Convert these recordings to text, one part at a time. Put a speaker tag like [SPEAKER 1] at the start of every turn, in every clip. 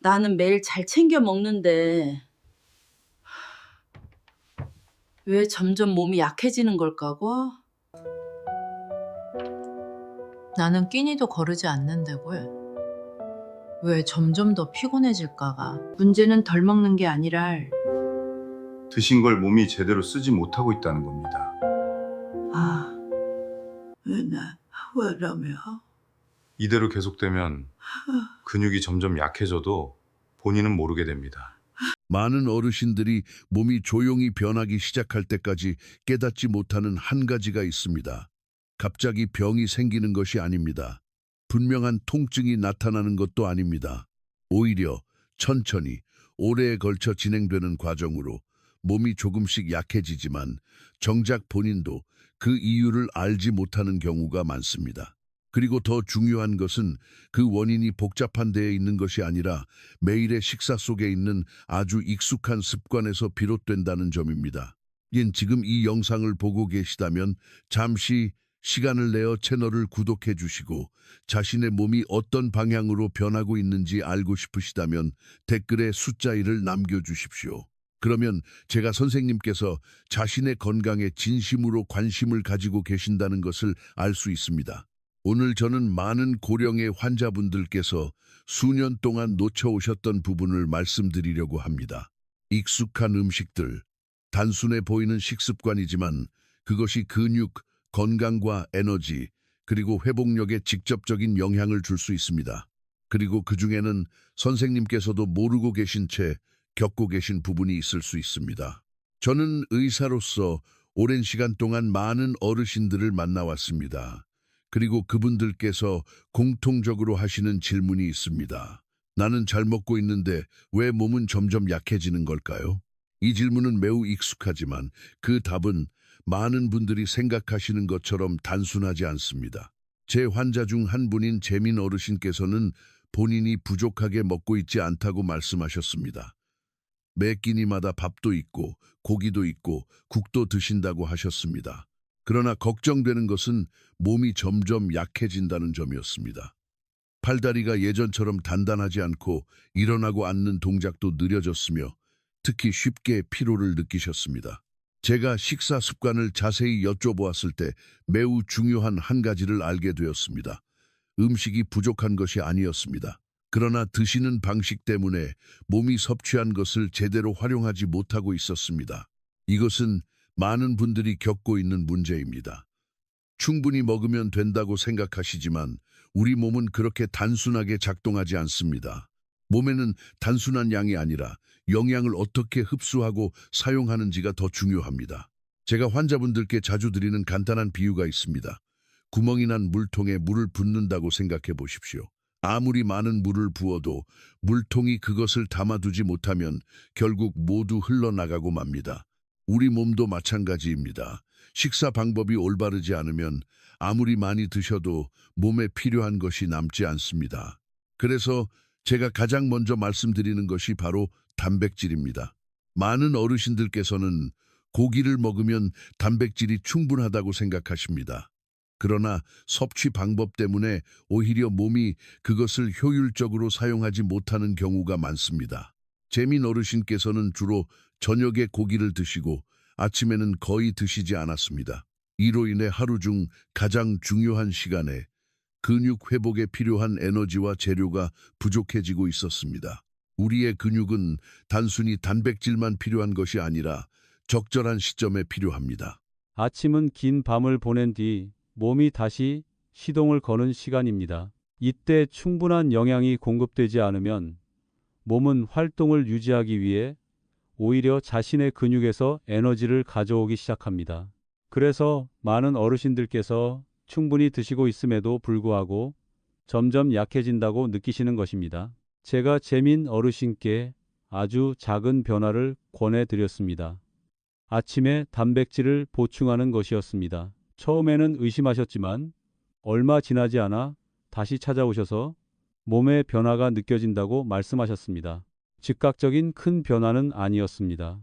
[SPEAKER 1] 나는 매일 잘 챙겨 먹는데 왜 점점 몸이 약해지는 걸까고?
[SPEAKER 2] 나는 끼니도 거르지 않는다고. 왜 점점 더 피곤해질까가.
[SPEAKER 1] 문제는 덜 먹는 게 아니라
[SPEAKER 3] 드신 걸 몸이 제대로 쓰지 못하고 있다는 겁니다.
[SPEAKER 1] 아, 왜라며?
[SPEAKER 3] 이대로 계속되면 근육이 점점 약해져도 본인은 모르게 됩니다.
[SPEAKER 4] 많은 어르신들이 몸이 조용히 변하기 시작할 때까지 깨닫지 못하는 한 가지가 있습니다. 갑자기 병이 생기는 것이 아닙니다. 분명한 통증이 나타나는 것도 아닙니다. 오히려 천천히 오래에 걸쳐 진행되는 과정으로 몸이 조금씩 약해지지만 정작 본인도 그 이유를 알지 못하는 경우가 많습니다. 그리고 더 중요한 것은 그 원인이 복잡한 데에 있는 것이 아니라 매일의 식사 속에 있는 아주 익숙한 습관에서 비롯된다는 점입니다. 지금 이 영상을 보고 계시다면 잠시 시간을 내어 채널을 구독해 주시고 자신의 몸이 어떤 방향으로 변하고 있는지 알고 싶으시다면 댓글에 숫자 1을 남겨주십시오. 그러면 제가 선생님께서 자신의 건강에 진심으로 관심을 가지고 계신다는 것을 알 수 있습니다. 오늘 저는 많은 고령의 환자분들께서 수년 동안 놓쳐오셨던 부분을 말씀드리려고 합니다. 익숙한 음식들, 단순해 보이는 식습관이지만 그것이 근육, 건강과 에너지, 그리고 회복력에 직접적인 영향을 줄 수 있습니다. 그리고 그 중에는 선생님께서도 모르고 계신 채 겪고 계신 부분이 있을 수 있습니다. 저는 의사로서 오랜 시간 동안 많은 어르신들을 만나왔습니다. 그리고 그분들께서 공통적으로 하시는 질문이 있습니다. 나는 잘 먹고 있는데 왜 몸은 점점 약해지는 걸까요? 이 질문은 매우 익숙하지만 그 답은 많은 분들이 생각하시는 것처럼 단순하지 않습니다. 제 환자 중 한 분인 재민 어르신께서는 본인이 부족하게 먹고 있지 않다고 말씀하셨습니다. 매 끼니마다 밥도 있고 고기도 있고 국도 드신다고 하셨습니다. 그러나 걱정되는 것은 몸이 점점 약해진다는 점이었습니다. 팔다리가 예전처럼 단단하지 않고 일어나고 앉는 동작도 느려졌으며 특히 쉽게 피로를 느끼셨습니다. 제가 식사 습관을 자세히 여쭤보았을 때 매우 중요한 한 가지를 알게 되었습니다. 음식이 부족한 것이 아니었습니다. 그러나 드시는 방식 때문에 몸이 섭취한 것을 제대로 활용하지 못하고 있었습니다. 이것은 많은 분들이 겪고 있는 문제입니다. 충분히 먹으면 된다고 생각하시지만 우리 몸은 그렇게 단순하게 작동하지 않습니다. 몸에는 단순한 양이 아니라 영양을 어떻게 흡수하고 사용하는지가 더 중요합니다. 제가 환자분들께 자주 드리는 간단한 비유가 있습니다. 구멍이 난 물통에 물을 붓는다고 생각해 보십시오. 아무리 많은 물을 부어도 물통이 그것을 담아두지 못하면 결국 모두 흘러나가고 맙니다. 우리 몸도 마찬가지입니다. 식사 방법이 올바르지 않으면 아무리 많이 드셔도 몸에 필요한 것이 남지 않습니다. 그래서 제가 가장 먼저 말씀드리는 것이 바로 단백질입니다. 많은 어르신들께서는 고기를 먹으면 단백질이 충분하다고 생각하십니다. 그러나 섭취 방법 때문에 오히려 몸이 그것을 효율적으로 사용하지 못하는 경우가 많습니다. 재민 어르신께서는 주로 저녁에 고기를 드시고 아침에는 거의 드시지 않았습니다. 이로 인해 하루 중 가장 중요한 시간에 근육 회복에 필요한 에너지와 재료가 부족해지고 있었습니다. 우리의 근육은 단순히 단백질만 필요한 것이 아니라 적절한 시점에 필요합니다.
[SPEAKER 5] 아침은 긴 밤을 보낸 뒤 몸이 다시 시동을 거는 시간입니다. 이때 충분한 영양이 공급되지 않으면 몸은 활동을 유지하기 위해 오히려 자신의 근육에서 에너지를 가져오기 시작합니다. 그래서 많은 어르신들께서 충분히 드시고 있음에도 불구하고 점점 약해진다고 느끼시는 것입니다. 제가 재민 어르신께 아주 작은 변화를 권해드렸습니다. 아침에 단백질을 보충하는 것이었습니다. 처음에는 의심하셨지만 얼마 지나지 않아 다시 찾아오셔서 몸의 변화가 느껴진다고 말씀하셨습니다. 즉각적인 큰 변화는 아니었습니다.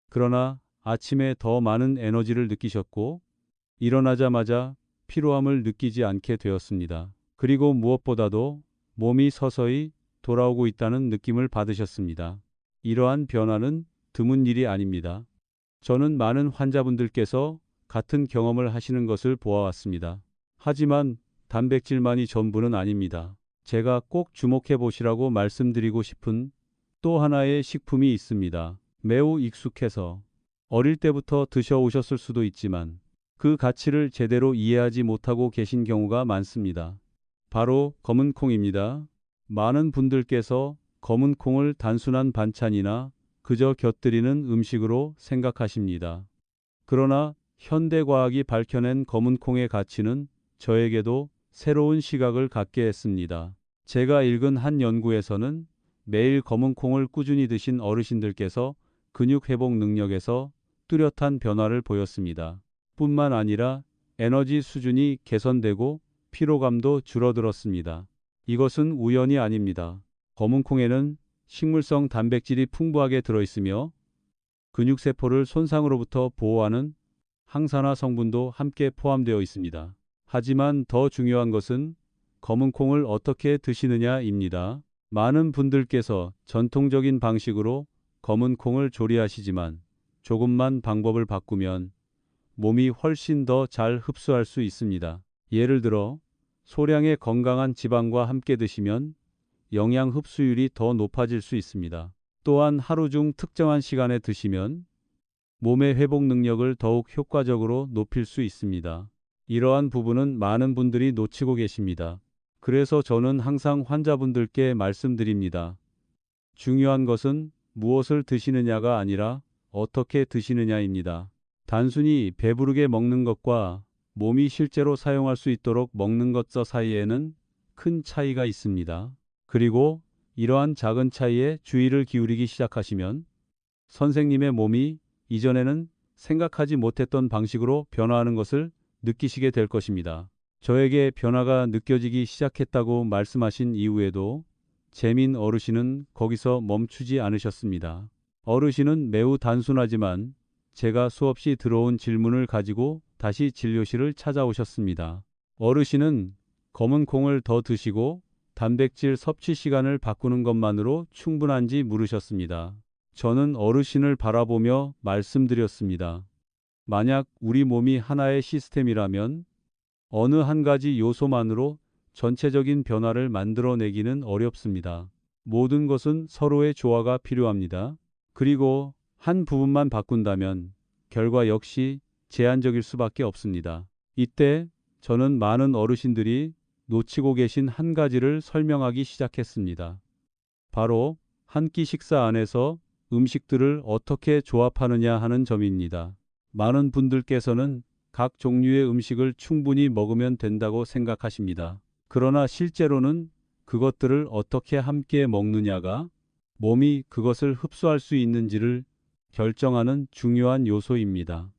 [SPEAKER 5] 그러나 아침에 더 많은 에너지를 느끼셨고 일어나자마자 피로함을 느끼지 않게 되었습니다. 그리고 무엇보다도 몸이 서서히 돌아오고 있다는 느낌을 받으셨습니다. 이러한 변화는 드문 일이 아닙니다. 저는 많은 환자분들께서 같은 경험을 하시는 것을 보아왔습니다. 하지만 단백질만이 전부는 아닙니다. 제가 꼭 주목해 보시라고 말씀드리고 싶은 또 하나의 식품이 있습니다. 매우 익숙해서 어릴 때부터 드셔오셨을 수도 있지만 그 가치를 제대로 이해하지 못하고 계신 경우가 많습니다. 바로 검은 콩입니다. 많은 분들께서 검은 콩을 단순한 반찬이나 그저 곁들이는 음식으로 생각하십니다. 그러나 현대과학이 밝혀낸 검은 콩의 가치는 저에게도 새로운 시각을 갖게 했습니다. 제가 읽은 한 연구에서는 매일 검은 콩을 꾸준히 드신 어르신들께서 근육 회복 능력에서 뚜렷한 변화를 보였습니다. 뿐만 아니라 에너지 수준이 개선되고 피로감도 줄어들었습니다. 이것은 우연이 아닙니다. 검은 콩에는 식물성 단백질이 풍부하게 들어있으며 근육세포를 손상으로부터 보호하는 항산화 성분도 함께 포함되어 있습니다. 하지만 더 중요한 것은 검은 콩을 어떻게 드시느냐입니다. 많은 분들께서 전통적인 방식으로 검은 콩을 조리하시지만 조금만 방법을 바꾸면 몸이 훨씬 더 잘 흡수할 수 있습니다. 예를 들어 소량의 건강한 지방과 함께 드시면 영양 흡수율이 더 높아질 수 있습니다. 또한 하루 중 특정한 시간에 드시면 몸의 회복 능력을 더욱 효과적으로 높일 수 있습니다. 이러한 부분은 많은 분들이 놓치고 계십니다. 그래서 저는 항상 환자분들께 말씀드립니다. 중요한 것은 무엇을 드시느냐가 아니라 어떻게 드시느냐입니다. 단순히 배부르게 먹는 것과 몸이 실제로 사용할 수 있도록 먹는 것 사이에는 큰 차이가 있습니다. 그리고 이러한 작은 차이에 주의를 기울이기 시작하시면 선생님의 몸이 이전에는 생각하지 못했던 방식으로 변화하는 것을 느끼시게 될 것입니다. 저에게 변화가 느껴지기 시작했다고 말씀하신 이후에도 재민 어르신은 거기서 멈추지 않으셨습니다. 어르신은 매우 단순하지만 제가 수없이 들어온 질문을 가지고 다시 진료실을 찾아오셨습니다. 어르신은 검은 콩을 더 드시고 단백질 섭취 시간을 바꾸는 것만으로 충분한지 물으셨습니다. 저는 어르신을 바라보며 말씀드렸습니다. 만약 우리 몸이 하나의 시스템이라면 어느 한 가지 요소만으로 전체적인 변화를 만들어내기는 어렵습니다. 모든 것은 서로의 조화가 필요합니다. 그리고 한 부분만 바꾼다면 결과 역시 제한적일 수밖에 없습니다. 이때 저는 많은 어르신들이 놓치고 계신 한 가지를 설명하기 시작했습니다. 바로 한 끼 식사 안에서 음식들을 어떻게 조합하느냐 하는 점입니다. 많은 분들께서는 각 종류의 음식을 충분히 먹으면 된다고 생각하십니다. 그러나 실제로는 그것들을 어떻게 함께 먹느냐가 몸이 그것을 흡수할 수 있는지를 결정하는 중요한 요소입니다.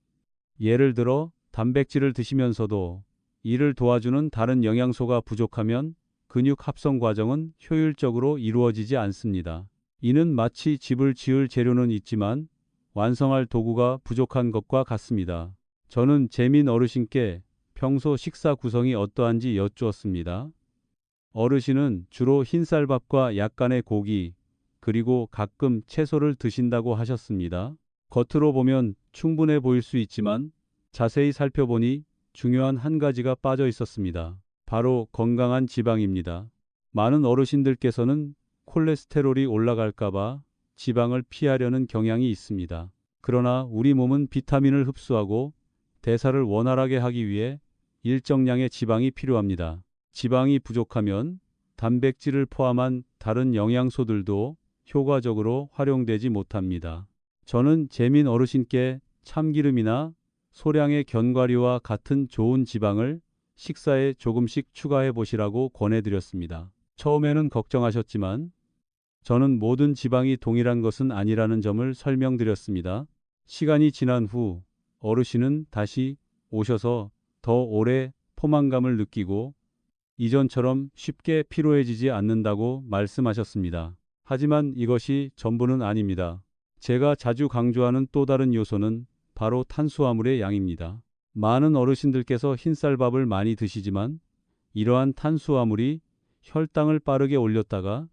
[SPEAKER 5] 예를 들어 단백질을 드시면서도 이를 도와주는 다른 영양소가 부족하면 근육 합성 과정은 효율적으로 이루어지지 않습니다. 이는 마치 집을 지을 재료는 있지만 완성할 도구가 부족한 것과 같습니다. 저는 재민 어르신께 평소 식사 구성이 어떠한지 여쭈었습니다. 어르신은 주로 흰쌀밥과 약간의 고기, 그리고 가끔 채소를 드신다고 하셨습니다. 겉으로 보면 충분해 보일 수 있지만 자세히 살펴보니 중요한 한 가지가 빠져 있었습니다. 바로 건강한 지방입니다. 많은 어르신들께서는 콜레스테롤이 올라갈까봐 지방을 피하려는 경향이 있습니다. 그러나 우리 몸은 비타민을 흡수하고 대사를 원활하게 하기 위해 일정량의 지방이 필요합니다. 지방이 부족하면 단백질을 포함한 다른 영양소들도 효과적으로 활용되지 못합니다. 저는 재민 어르신께 참기름이나 소량의 견과류와 같은 좋은 지방을 식사에 조금씩 추가해 보시라고 권해드렸습니다. 처음에는 걱정하셨지만 저는 모든 지방이 동일한 것은 아니라는 점을 설명드렸습니다. 시간이 지난 후 어르신은 다시 오셔서 더 오래 포만감을 느끼고 이전처럼 쉽게 피로해지지 않는다고 말씀하셨습니다. 하지만 이것이 전부는 아닙니다. 제가 자주 강조하는 또 다른 요소는 바로 탄수화물의 양입니다. 많은 어르신들께서 흰쌀밥을 많이 드시지만 이러한 탄수화물이 혈당을 빠르게 올렸다가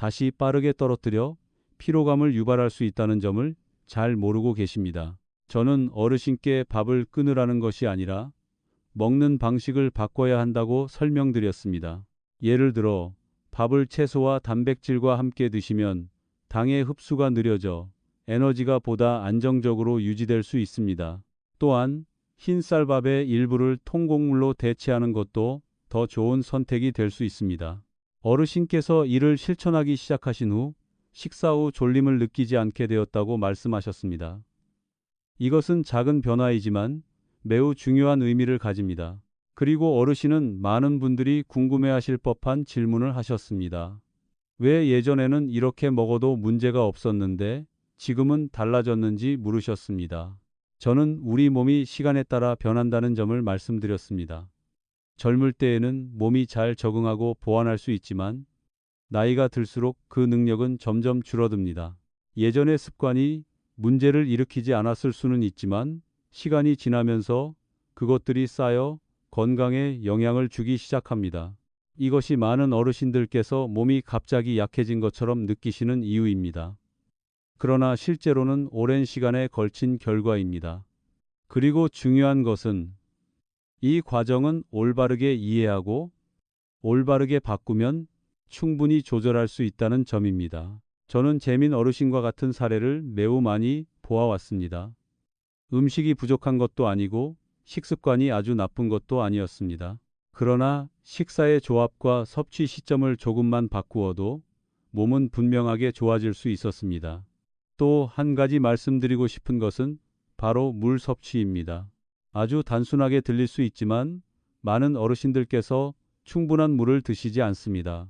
[SPEAKER 5] 다시 빠르게 떨어뜨려 피로감을 유발할 수 있다는 점을 잘 모르고 계십니다. 저는 어르신께 밥을 끊으라는 것이 아니라 먹는 방식을 바꿔야 한다고 설명드렸습니다. 예를 들어 밥을 채소와 단백질과 함께 드시면 당의 흡수가 느려져 에너지가 보다 안정적으로 유지될 수 있습니다. 또한 흰쌀밥의 일부를 통곡물로 대체하는 것도 더 좋은 선택이 될 수 있습니다. 어르신께서 이를 실천하기 시작하신 후 식사 후 졸림을 느끼지 않게 되었다고 말씀하셨습니다. 이것은 작은 변화이지만 매우 중요한 의미를 가집니다. 그리고 어르신은 많은 분들이 궁금해하실 법한 질문을 하셨습니다. 왜 예전에는 이렇게 먹어도 문제가 없었는데 지금은 달라졌는지 물으셨습니다. 저는 우리 몸이 시간에 따라 변한다는 점을 말씀드렸습니다. 젊을 때에는 몸이 잘 적응하고 보완할 수 있지만 나이가 들수록 그 능력은 점점 줄어듭니다. 예전의 습관이 문제를 일으키지 않았을 수는 있지만 시간이 지나면서 그것들이 쌓여 건강에 영향을 주기 시작합니다. 이것이 많은 어르신들께서 몸이 갑자기 약해진 것처럼 느끼시는 이유입니다. 그러나 실제로는 오랜 시간에 걸친 결과입니다. 그리고 중요한 것은 이 과정은 올바르게 이해하고 올바르게 바꾸면 충분히 조절할 수 있다는 점입니다. 저는 재민 어르신과 같은 사례를 매우 많이 보아왔습니다. 음식이 부족한 것도 아니고 식습관이 아주 나쁜 것도 아니었습니다. 그러나 식사의 조합과 섭취 시점을 조금만 바꾸어도 몸은 분명하게 좋아질 수 있었습니다. 또 한 가지 말씀드리고 싶은 것은 바로 물 섭취입니다. 아주 단순하게 들릴 수 있지만 많은 어르신들께서 충분한 물을 드시지 않습니다.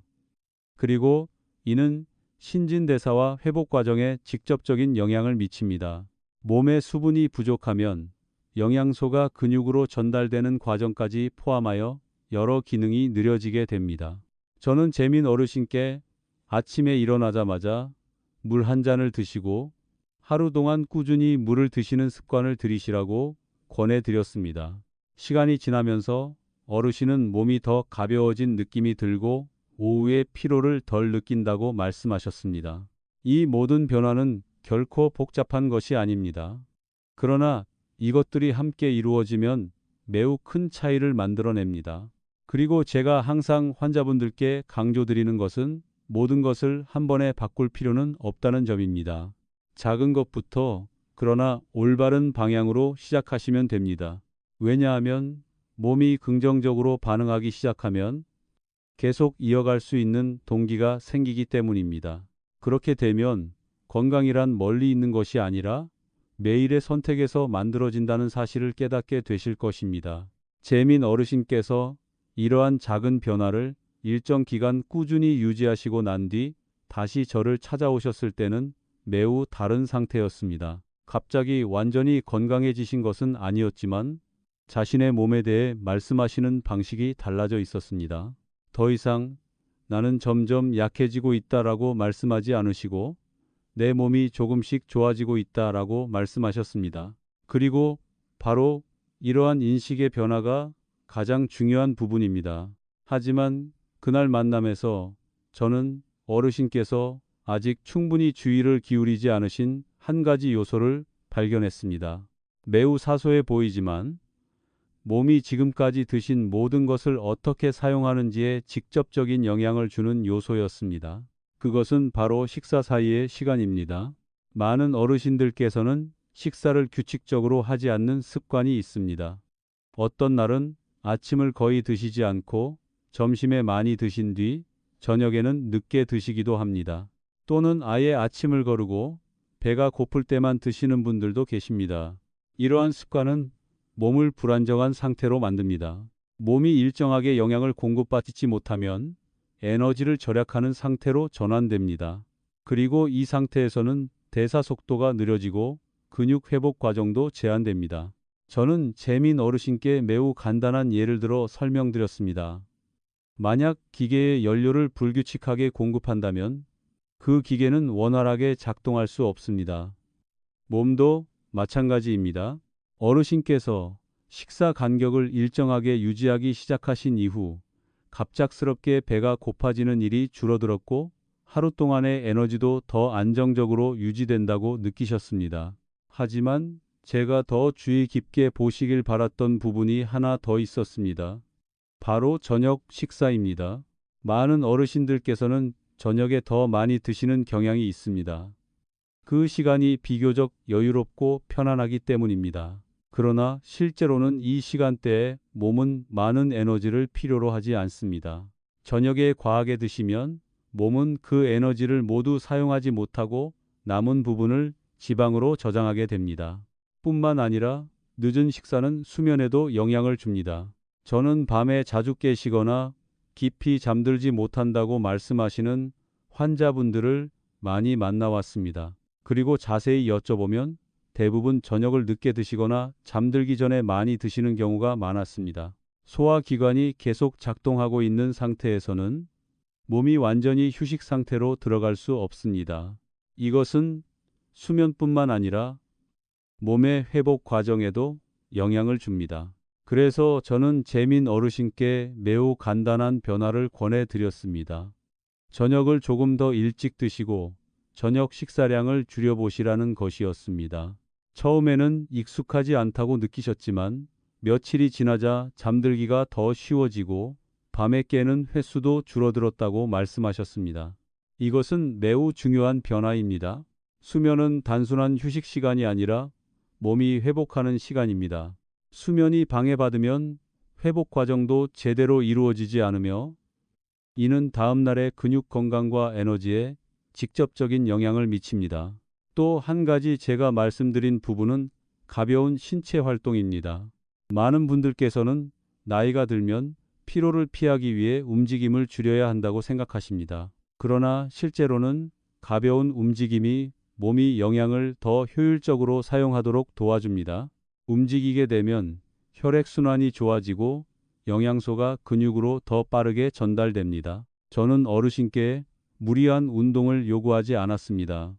[SPEAKER 5] 그리고 이는 신진대사와 회복 과정에 직접적인 영향을 미칩니다. 몸에 수분이 부족하면 영양소가 근육으로 전달되는 과정까지 포함하여 여러 기능이 느려지게 됩니다. 저는 재민 어르신께 아침에 일어나자마자 물 한 잔을 드시고 하루 동안 꾸준히 물을 드시는 습관을 들이시라고 권해드렸습니다. 시간이 지나면서 어르신은 몸이 더 가벼워진 느낌이 들고 오후에 피로를 덜 느낀다고 말씀하셨습니다. 이 모든 변화는 결코 복잡한 것이 아닙니다. 그러나 이것들이 함께 이루어지면 매우 큰 차이를 만들어냅니다. 그리고 제가 항상 환자분들께 강조드리는 것은 모든 것을 한 번에 바꿀 필요는 없다는 점입니다. 작은 것부터 그러나 올바른 방향으로 시작하시면 됩니다. 왜냐하면 몸이 긍정적으로 반응하기 시작하면 계속 이어갈 수 있는 동기가 생기기 때문입니다. 그렇게 되면 건강이란 멀리 있는 것이 아니라 매일의 선택에서 만들어진다는 사실을 깨닫게 되실 것입니다. 재민 어르신께서 이러한 작은 변화를 일정 기간 꾸준히 유지하시고 난 뒤 다시 저를 찾아오셨을 때는 매우 다른 상태였습니다. 갑자기 완전히 건강해지신 것은 아니었지만 자신의 몸에 대해 말씀하시는 방식이 달라져 있었습니다. 더 이상 나는 점점 약해지고 있다라고 말씀하지 않으시고 내 몸이 조금씩 좋아지고 있다라고 말씀하셨습니다. 그리고 바로 이러한 인식의 변화가 가장 중요한 부분입니다. 하지만 그날 만남에서 저는 어르신께서 아직 충분히 주의를 기울이지 않으신 한 가지 요소를 발견했습니다. 매우 사소해 보이지만 몸이 지금까지 드신 모든 것을 어떻게 사용하는지에 직접적인 영향을 주는 요소였습니다. 그것은 바로 식사 사이의 시간입니다. 많은 어르신들께서는 식사를 규칙적으로 하지 않는 습관이 있습니다. 어떤 날은 아침을 거의 드시지 않고 점심에 많이 드신 뒤 저녁에는 늦게 드시기도 합니다. 또는 아예 아침을 거르고 배가 고플 때만 드시는 분들도 계십니다. 이러한 습관은 몸을 불안정한 상태로 만듭니다. 몸이 일정하게 영양을 공급받지 못하면 에너지를 절약하는 상태로 전환됩니다. 그리고 이 상태에서는 대사 속도가 느려지고 근육 회복 과정도 제한됩니다. 저는 재민 어르신께 매우 간단한 예를 들어 설명드렸습니다. 만약 기계에 연료를 불규칙하게 공급한다면 그 기계는 원활하게 작동할 수 없습니다. 몸도 마찬가지입니다. 어르신께서 식사 간격을 일정하게 유지하기 시작하신 이후 갑작스럽게 배가 고파지는 일이 줄어들었고 하루 동안의 에너지도 더 안정적으로 유지된다고 느끼셨습니다. 하지만 제가 더 주의 깊게 보시길 바랐던 부분이 하나 더 있었습니다. 바로 저녁 식사입니다. 많은 어르신들께서는 저녁에 더 많이 드시는 경향이 있습니다. 그 시간이 비교적 여유롭고 편안하기 때문입니다. 그러나 실제로는 이 시간대에 몸은 많은 에너지를 필요로 하지 않습니다. 저녁에 과하게 드시면 몸은 그 에너지를 모두 사용하지 못하고 남은 부분을 지방으로 저장하게 됩니다. 뿐만 아니라 늦은 식사는 수면에도 영향을 줍니다. 저는 밤에 자주 깨시거나 깊이 잠들지 못한다고 말씀하시는 환자분들을 많이 만나왔습니다. 그리고 자세히 여쭤보면 대부분 저녁을 늦게 드시거나 잠들기 전에 많이 드시는 경우가 많았습니다. 소화기관이 계속 작동하고 있는 상태에서는 몸이 완전히 휴식 상태로 들어갈 수 없습니다. 이것은 수면뿐만 아니라 몸의 회복 과정에도 영향을 줍니다. 그래서 저는 재민 어르신께 매우 간단한 변화를 권해드렸습니다. 저녁을 조금 더 일찍 드시고 저녁 식사량을 줄여보시라는 것이었습니다. 처음에는 익숙하지 않다고 느끼셨지만 며칠이 지나자 잠들기가 더 쉬워지고 밤에 깨는 횟수도 줄어들었다고 말씀하셨습니다. 이것은 매우 중요한 변화입니다. 수면은 단순한 휴식 시간이 아니라 몸이 회복하는 시간입니다. 수면이 방해받으면 회복 과정도 제대로 이루어지지 않으며 이는 다음날의 근육 건강과 에너지에 직접적인 영향을 미칩니다. 또 한 가지 제가 말씀드린 부분은 가벼운 신체 활동입니다. 많은 분들께서는 나이가 들면 피로를 피하기 위해 움직임을 줄여야 한다고 생각하십니다. 그러나 실제로는 가벼운 움직임이 몸이 영양을 더 효율적으로 사용하도록 도와줍니다. 움직이게 되면 혈액순환이 좋아지고 영양소가 근육으로 더 빠르게 전달됩니다. 저는 어르신께 무리한 운동을 요구하지 않았습니다.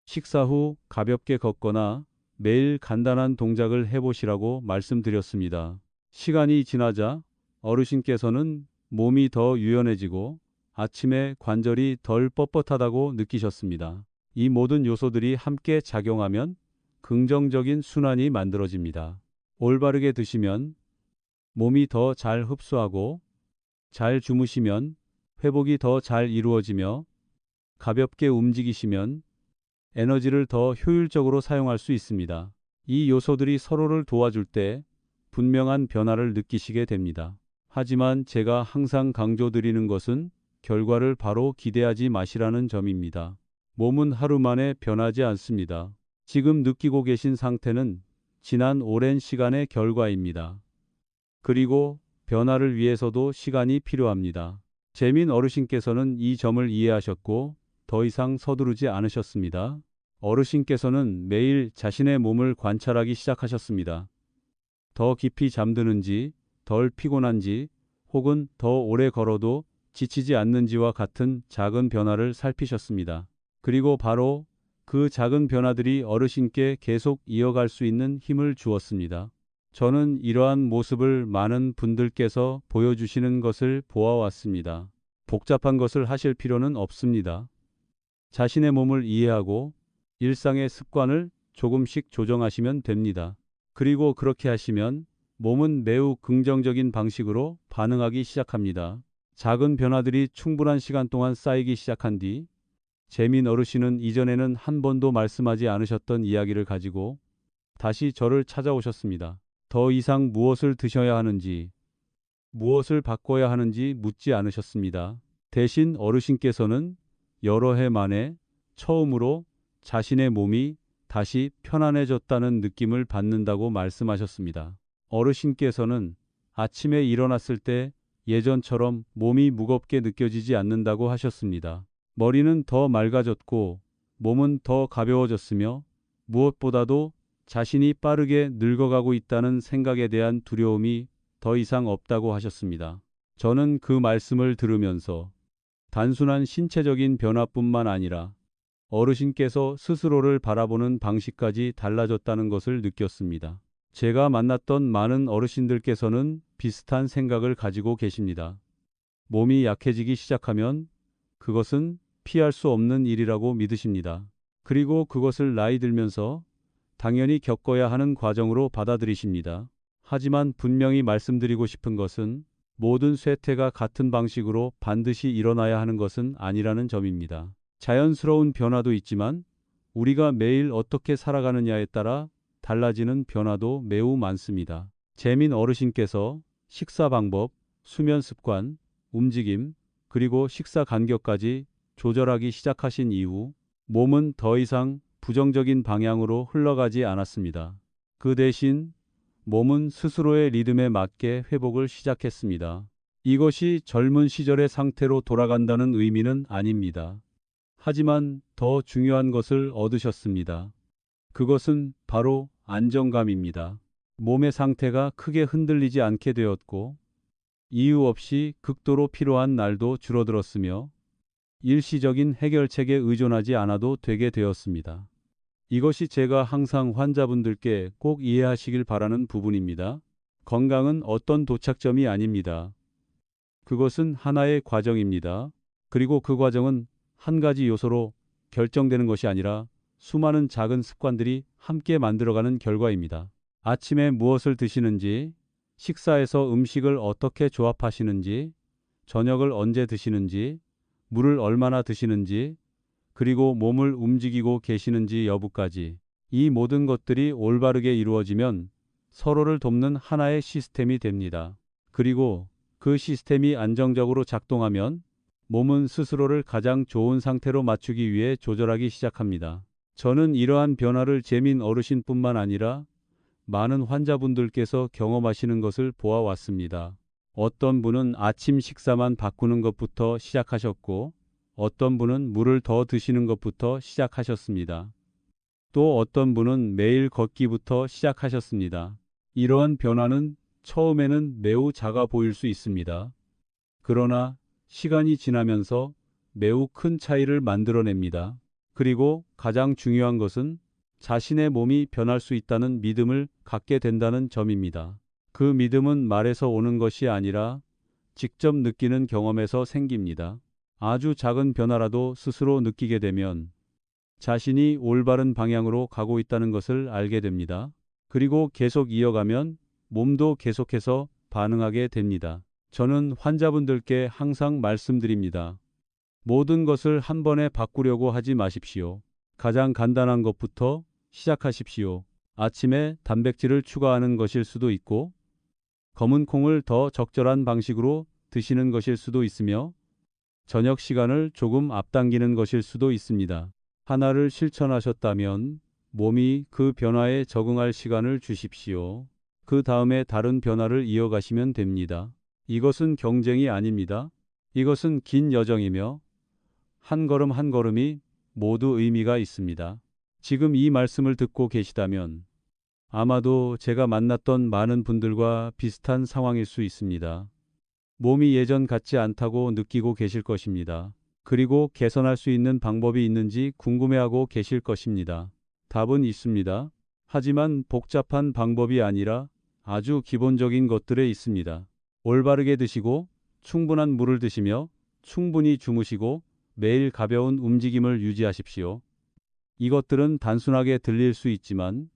[SPEAKER 5] 식사 후 가볍게 걷거나 매일 간단한 동작을 해보시라고 말씀드렸습니다. 시간이 지나자 어르신께서는 몸이 더 유연해지고 아침에 관절이 덜 뻣뻣하다고 느끼셨습니다. 이 모든 요소들이 함께 작용하면 긍정적인 순환이 만들어집니다. 올바르게 드시면 몸이 더 잘 흡수하고 잘 주무시면 회복이 더 잘 이루어지며 가볍게 움직이시면 에너지를 더 효율적으로 사용할 수 있습니다. 이 요소들이 서로를 도와줄 때 분명한 변화를 느끼시게 됩니다. 하지만 제가 항상 강조드리는 것은 결과를 바로 기대하지 마시라는 점입니다. 몸은 하루 만에 변하지 않습니다. 지금 느끼고 계신 상태는 지난 오랜 시간의 결과입니다. 그리고 변화를 위해서도 시간이 필요합니다. 재민 어르신께서는 이 점을 이해하셨고 더 이상 서두르지 않으셨습니다. 어르신께서는 매일 자신의 몸을 관찰하기 시작하셨습니다. 더 깊이 잠드는지, 덜 피곤한지, 혹은 더 오래 걸어도 지치지 않는지와 같은 작은 변화를 살피셨습니다. 그리고 바로 그 작은 변화들이 어르신께 계속 이어갈 수 있는 힘을 주었습니다. 저는 이러한 모습을 많은 분들께서 보여주시는 것을 보아왔습니다. 복잡한 것을 하실 필요는 없습니다. 자신의 몸을 이해하고 일상의 습관을 조금씩 조정하시면 됩니다. 그리고 그렇게 하시면 몸은 매우 긍정적인 방식으로 반응하기 시작합니다. 작은 변화들이 충분한 시간 동안 쌓이기 시작한 뒤 재민 어르신은 이전에는 한 번도 말씀하지 않으셨던 이야기를 가지고 다시 저를 찾아오셨습니다. 더 이상 무엇을 드셔야 하는지, 무엇을 바꿔야 하는지 묻지 않으셨습니다. 대신 어르신께서는 여러 해 만에 처음으로 자신의 몸이 다시 편안해졌다는 느낌을 받는다고 말씀하셨습니다. 어르신께서는 아침에 일어났을 때 예전처럼 몸이 무겁게 느껴지지 않는다고 하셨습니다. 머리는 더 맑아졌고 몸은 더 가벼워졌으며 무엇보다도 자신이 빠르게 늙어가고 있다는 생각에 대한 두려움이 더 이상 없다고 하셨습니다. 저는 그 말씀을 들으면서 단순한 신체적인 변화뿐만 아니라 어르신께서 스스로를 바라보는 방식까지 달라졌다는 것을 느꼈습니다. 제가 만났던 많은 어르신들께서는 비슷한 생각을 가지고 계십니다. 몸이 약해지기 시작하면 그것은 피할 수 없는 일이라고 믿으십니다. 그리고 그것을 나이 들면서 당연히 겪어야 하는 과정으로 받아들이십니다. 하지만 분명히 말씀드리고 싶은 것은 모든 쇠퇴가 같은 방식으로 반드시 일어나야 하는 것은 아니라는 점입니다. 자연스러운 변화도 있지만 우리가 매일 어떻게 살아가느냐에 따라 달라지는 변화도 매우 많습니다. 재민 어르신께서 식사 방법, 수면 습관, 움직임, 그리고 식사 간격까지 조절하기 시작하신 이후 몸은 더 이상 부정적인 방향으로 흘러가지 않았습니다. 그 대신 몸은 스스로의 리듬에 맞게 회복을 시작했습니다. 이것이 젊은 시절의 상태로 돌아간다는 의미는 아닙니다. 하지만 더 중요한 것을 얻으셨습니다. 그것은 바로 안정감입니다. 몸의 상태가 크게 흔들리지 않게 되었고, 이유 없이 극도로 피로한 날도 줄어들었으며, 일시적인 해결책에 의존하지 않아도 되게 되었습니다. 이것이 제가 항상 환자분들께 꼭 이해하시길 바라는 부분입니다. 건강은 어떤 도착점이 아닙니다. 그것은 하나의 과정입니다. 그리고 그 과정은 한 가지 요소로 결정되는 것이 아니라 수많은 작은 습관들이 함께 만들어가는 결과입니다. 아침에 무엇을 드시는지, 식사에서 음식을 어떻게 조합하시는지, 저녁을 언제 드시는지, 물을 얼마나 드시는지, 그리고 몸을 움직이고 계시는지 여부까지, 이 모든 것들이 올바르게 이루어지면 서로를 돕는 하나의 시스템이 됩니다. 그리고 그 시스템이 안정적으로 작동하면 몸은 스스로를 가장 좋은 상태로 맞추기 위해 조절하기 시작합니다. 저는 이러한 변화를 재민 어르신뿐만 아니라 많은 환자분들께서 경험하시는 것을 보아왔습니다. 어떤 분은 아침 식사만 바꾸는 것부터 시작하셨고, 어떤 분은 물을 더 드시는 것부터 시작하셨습니다. 또 어떤 분은 매일 걷기부터 시작하셨습니다. 이러한 변화는 처음에는 매우 작아 보일 수 있습니다. 그러나 시간이 지나면서 매우 큰 차이를 만들어냅니다. 그리고 가장 중요한 것은 자신의 몸이 변할 수 있다는 믿음을 갖게 된다는 점입니다. 그 믿음은 말에서 오는 것이 아니라 직접 느끼는 경험에서 생깁니다. 아주 작은 변화라도 스스로 느끼게 되면 자신이 올바른 방향으로 가고 있다는 것을 알게 됩니다. 그리고 계속 이어가면 몸도 계속해서 반응하게 됩니다. 저는 환자분들께 항상 말씀드립니다. 모든 것을 한 번에 바꾸려고 하지 마십시오. 가장 간단한 것부터 시작하십시오. 아침에 단백질을 추가하는 것일 수도 있고, 검은 콩을 더 적절한 방식으로 드시는 것일 수도 있으며, 저녁 시간을 조금 앞당기는 것일 수도 있습니다. 하나를 실천하셨다면 몸이 그 변화에 적응할 시간을 주십시오. 그 다음에 다른 변화를 이어가시면 됩니다. 이것은 경쟁이 아닙니다. 이것은 긴 여정이며 한 걸음 한 걸음이 모두 의미가 있습니다. 지금 이 말씀을 듣고 계시다면 아마도 제가 만났던 많은 분들과 비슷한 상황일 수 있습니다. 몸이 예전 같지 않다고 느끼고 계실 것입니다. 그리고 개선할 수 있는 방법이 있는지 궁금해하고 계실 것입니다. 답은 있습니다. 하지만 복잡한 방법이 아니라 아주 기본적인 것들에 있습니다. 올바르게 드시고 충분한 물을 드시며 충분히 주무시고 매일 가벼운 움직임을 유지하십시오. 이것들은 단순하게 들릴 수 있지만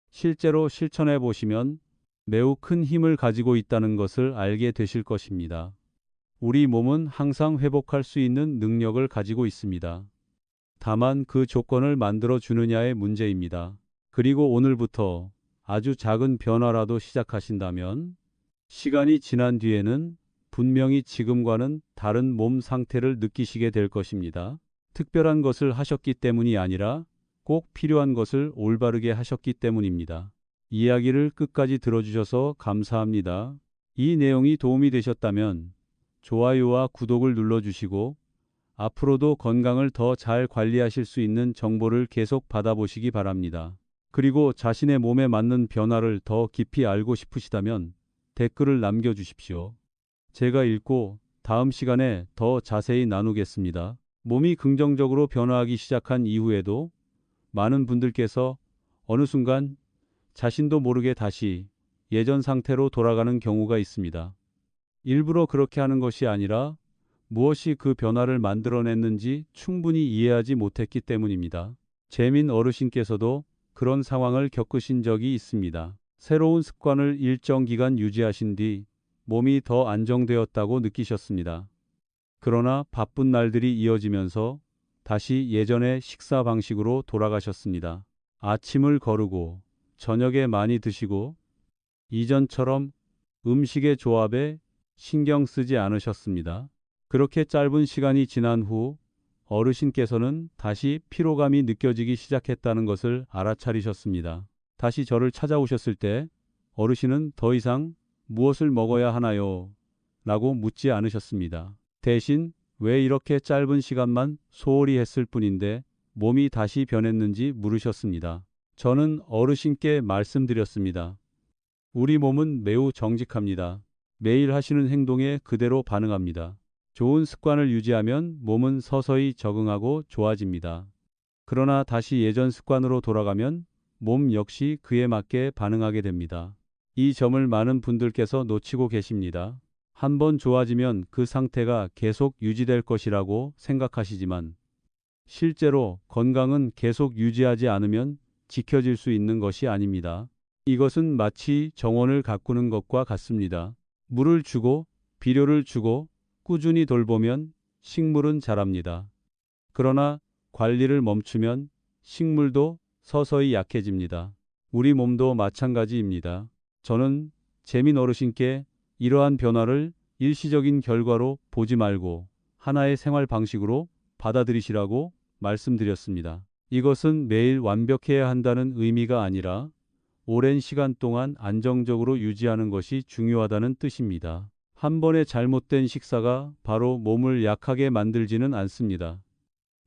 [SPEAKER 5] 실제로 실천해 보시면 매우 큰 힘을 가지고 있다는 것을 알게 되실 것입니다. 우리 몸은 항상 회복할 수 있는 능력을 가지고 있습니다. 다만 그 조건을 만들어 주느냐의 문제입니다. 그리고 오늘부터 아주 작은 변화라도 시작하신다면 시간이 지난 뒤에는 분명히 지금과는 다른 몸 상태를 느끼시게 될 것입니다. 특별한 것을 하셨기 때문이 아니라 꼭 필요한 것을 올바르게 하셨기 때문입니다. 이야기를 끝까지 들어주셔서 감사합니다. 이 내용이 도움이 되셨다면 좋아요와 구독을 눌러주시고 앞으로도 건강을 더 잘 관리하실 수 있는 정보를 계속 받아보시기 바랍니다. 그리고 자신의 몸에 맞는 변화를 더 깊이 알고 싶으시다면 댓글을 남겨주십시오. 제가 읽고 다음 시간에 더 자세히 나누겠습니다. 몸이 긍정적으로 변화하기 시작한 이후에도 많은 분들께서 어느 순간 자신도 모르게 다시 예전 상태로 돌아가는 경우가 있습니다. 일부러 그렇게 하는 것이 아니라 무엇이 그 변화를 만들어냈는지 충분히 이해하지 못했기 때문입니다. 재민 어르신께서도 그런 상황을 겪으신 적이 있습니다. 새로운 습관을 일정 기간 유지하신 뒤 몸이 더 안정되었다고 느끼셨습니다. 그러나 바쁜 날들이 이어지면서 다시 예전의 식사 방식으로 돌아가셨습니다. 아침을 거르고 저녁에 많이 드시고 이전처럼 음식의 조합에 신경 쓰지 않으셨습니다. 그렇게 짧은 시간이 지난 후 어르신께서는 다시 피로감이 느껴지기 시작했다는 것을 알아차리셨습니다. 다시 저를 찾아오셨을 때 어르신은 더 이상 무엇을 먹어야 하나요? 라고 묻지 않으셨습니다. 대신 왜 이렇게 짧은 시간만 소홀히 했을 뿐인데 몸이 다시 변했는지 물으셨습니다. 저는 어르신께 말씀드렸습니다. 우리 몸은 매우 정직합니다. 매일 하시는 행동에 그대로 반응합니다. 좋은 습관을 유지하면 몸은 서서히 적응하고 좋아집니다. 그러나 다시 예전 습관으로 돌아가면 몸 역시 그에 맞게 반응하게 됩니다. 이 점을 많은 분들께서 놓치고 계십니다. 한번 좋아지면 그 상태가 계속 유지될 것이라고 생각하시지만 실제로 건강은 계속 유지하지 않으면 지켜질 수 있는 것이 아닙니다. 이것은 마치 정원을 가꾸는 것과 같습니다. 물을 주고 비료를 주고 꾸준히 돌보면 식물은 자랍니다. 그러나 관리를 멈추면 식물도 서서히 약해집니다. 우리 몸도 마찬가지입니다. 저는 재민 어르신께 이러한 변화를 일시적인 결과로 보지 말고 하나의 생활 방식으로 받아들이시라고 말씀드렸습니다. 이것은 매일 완벽해야 한다는 의미가 아니라 오랜 시간 동안 안정적으로 유지하는 것이 중요하다는 뜻입니다. 한 번의 잘못된 식사가 바로 몸을 약하게 만들지는 않습니다.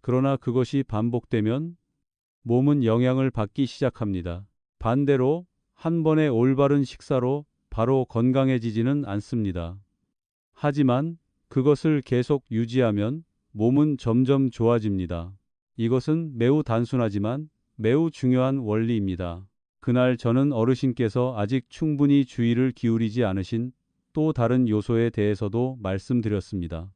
[SPEAKER 5] 그러나 그것이 반복되면 몸은 영향을 받기 시작합니다. 반대로 한 번의 올바른 식사로 바로 건강해지지는 않습니다. 하지만 그것을 계속 유지하면 몸은 점점 좋아집니다. 이것은 매우 단순하지만 매우 중요한 원리입니다. 그날 저는 어르신께서 아직 충분히 주의를 기울이지 않으신 또 다른 요소에 대해서도 말씀드렸습니다.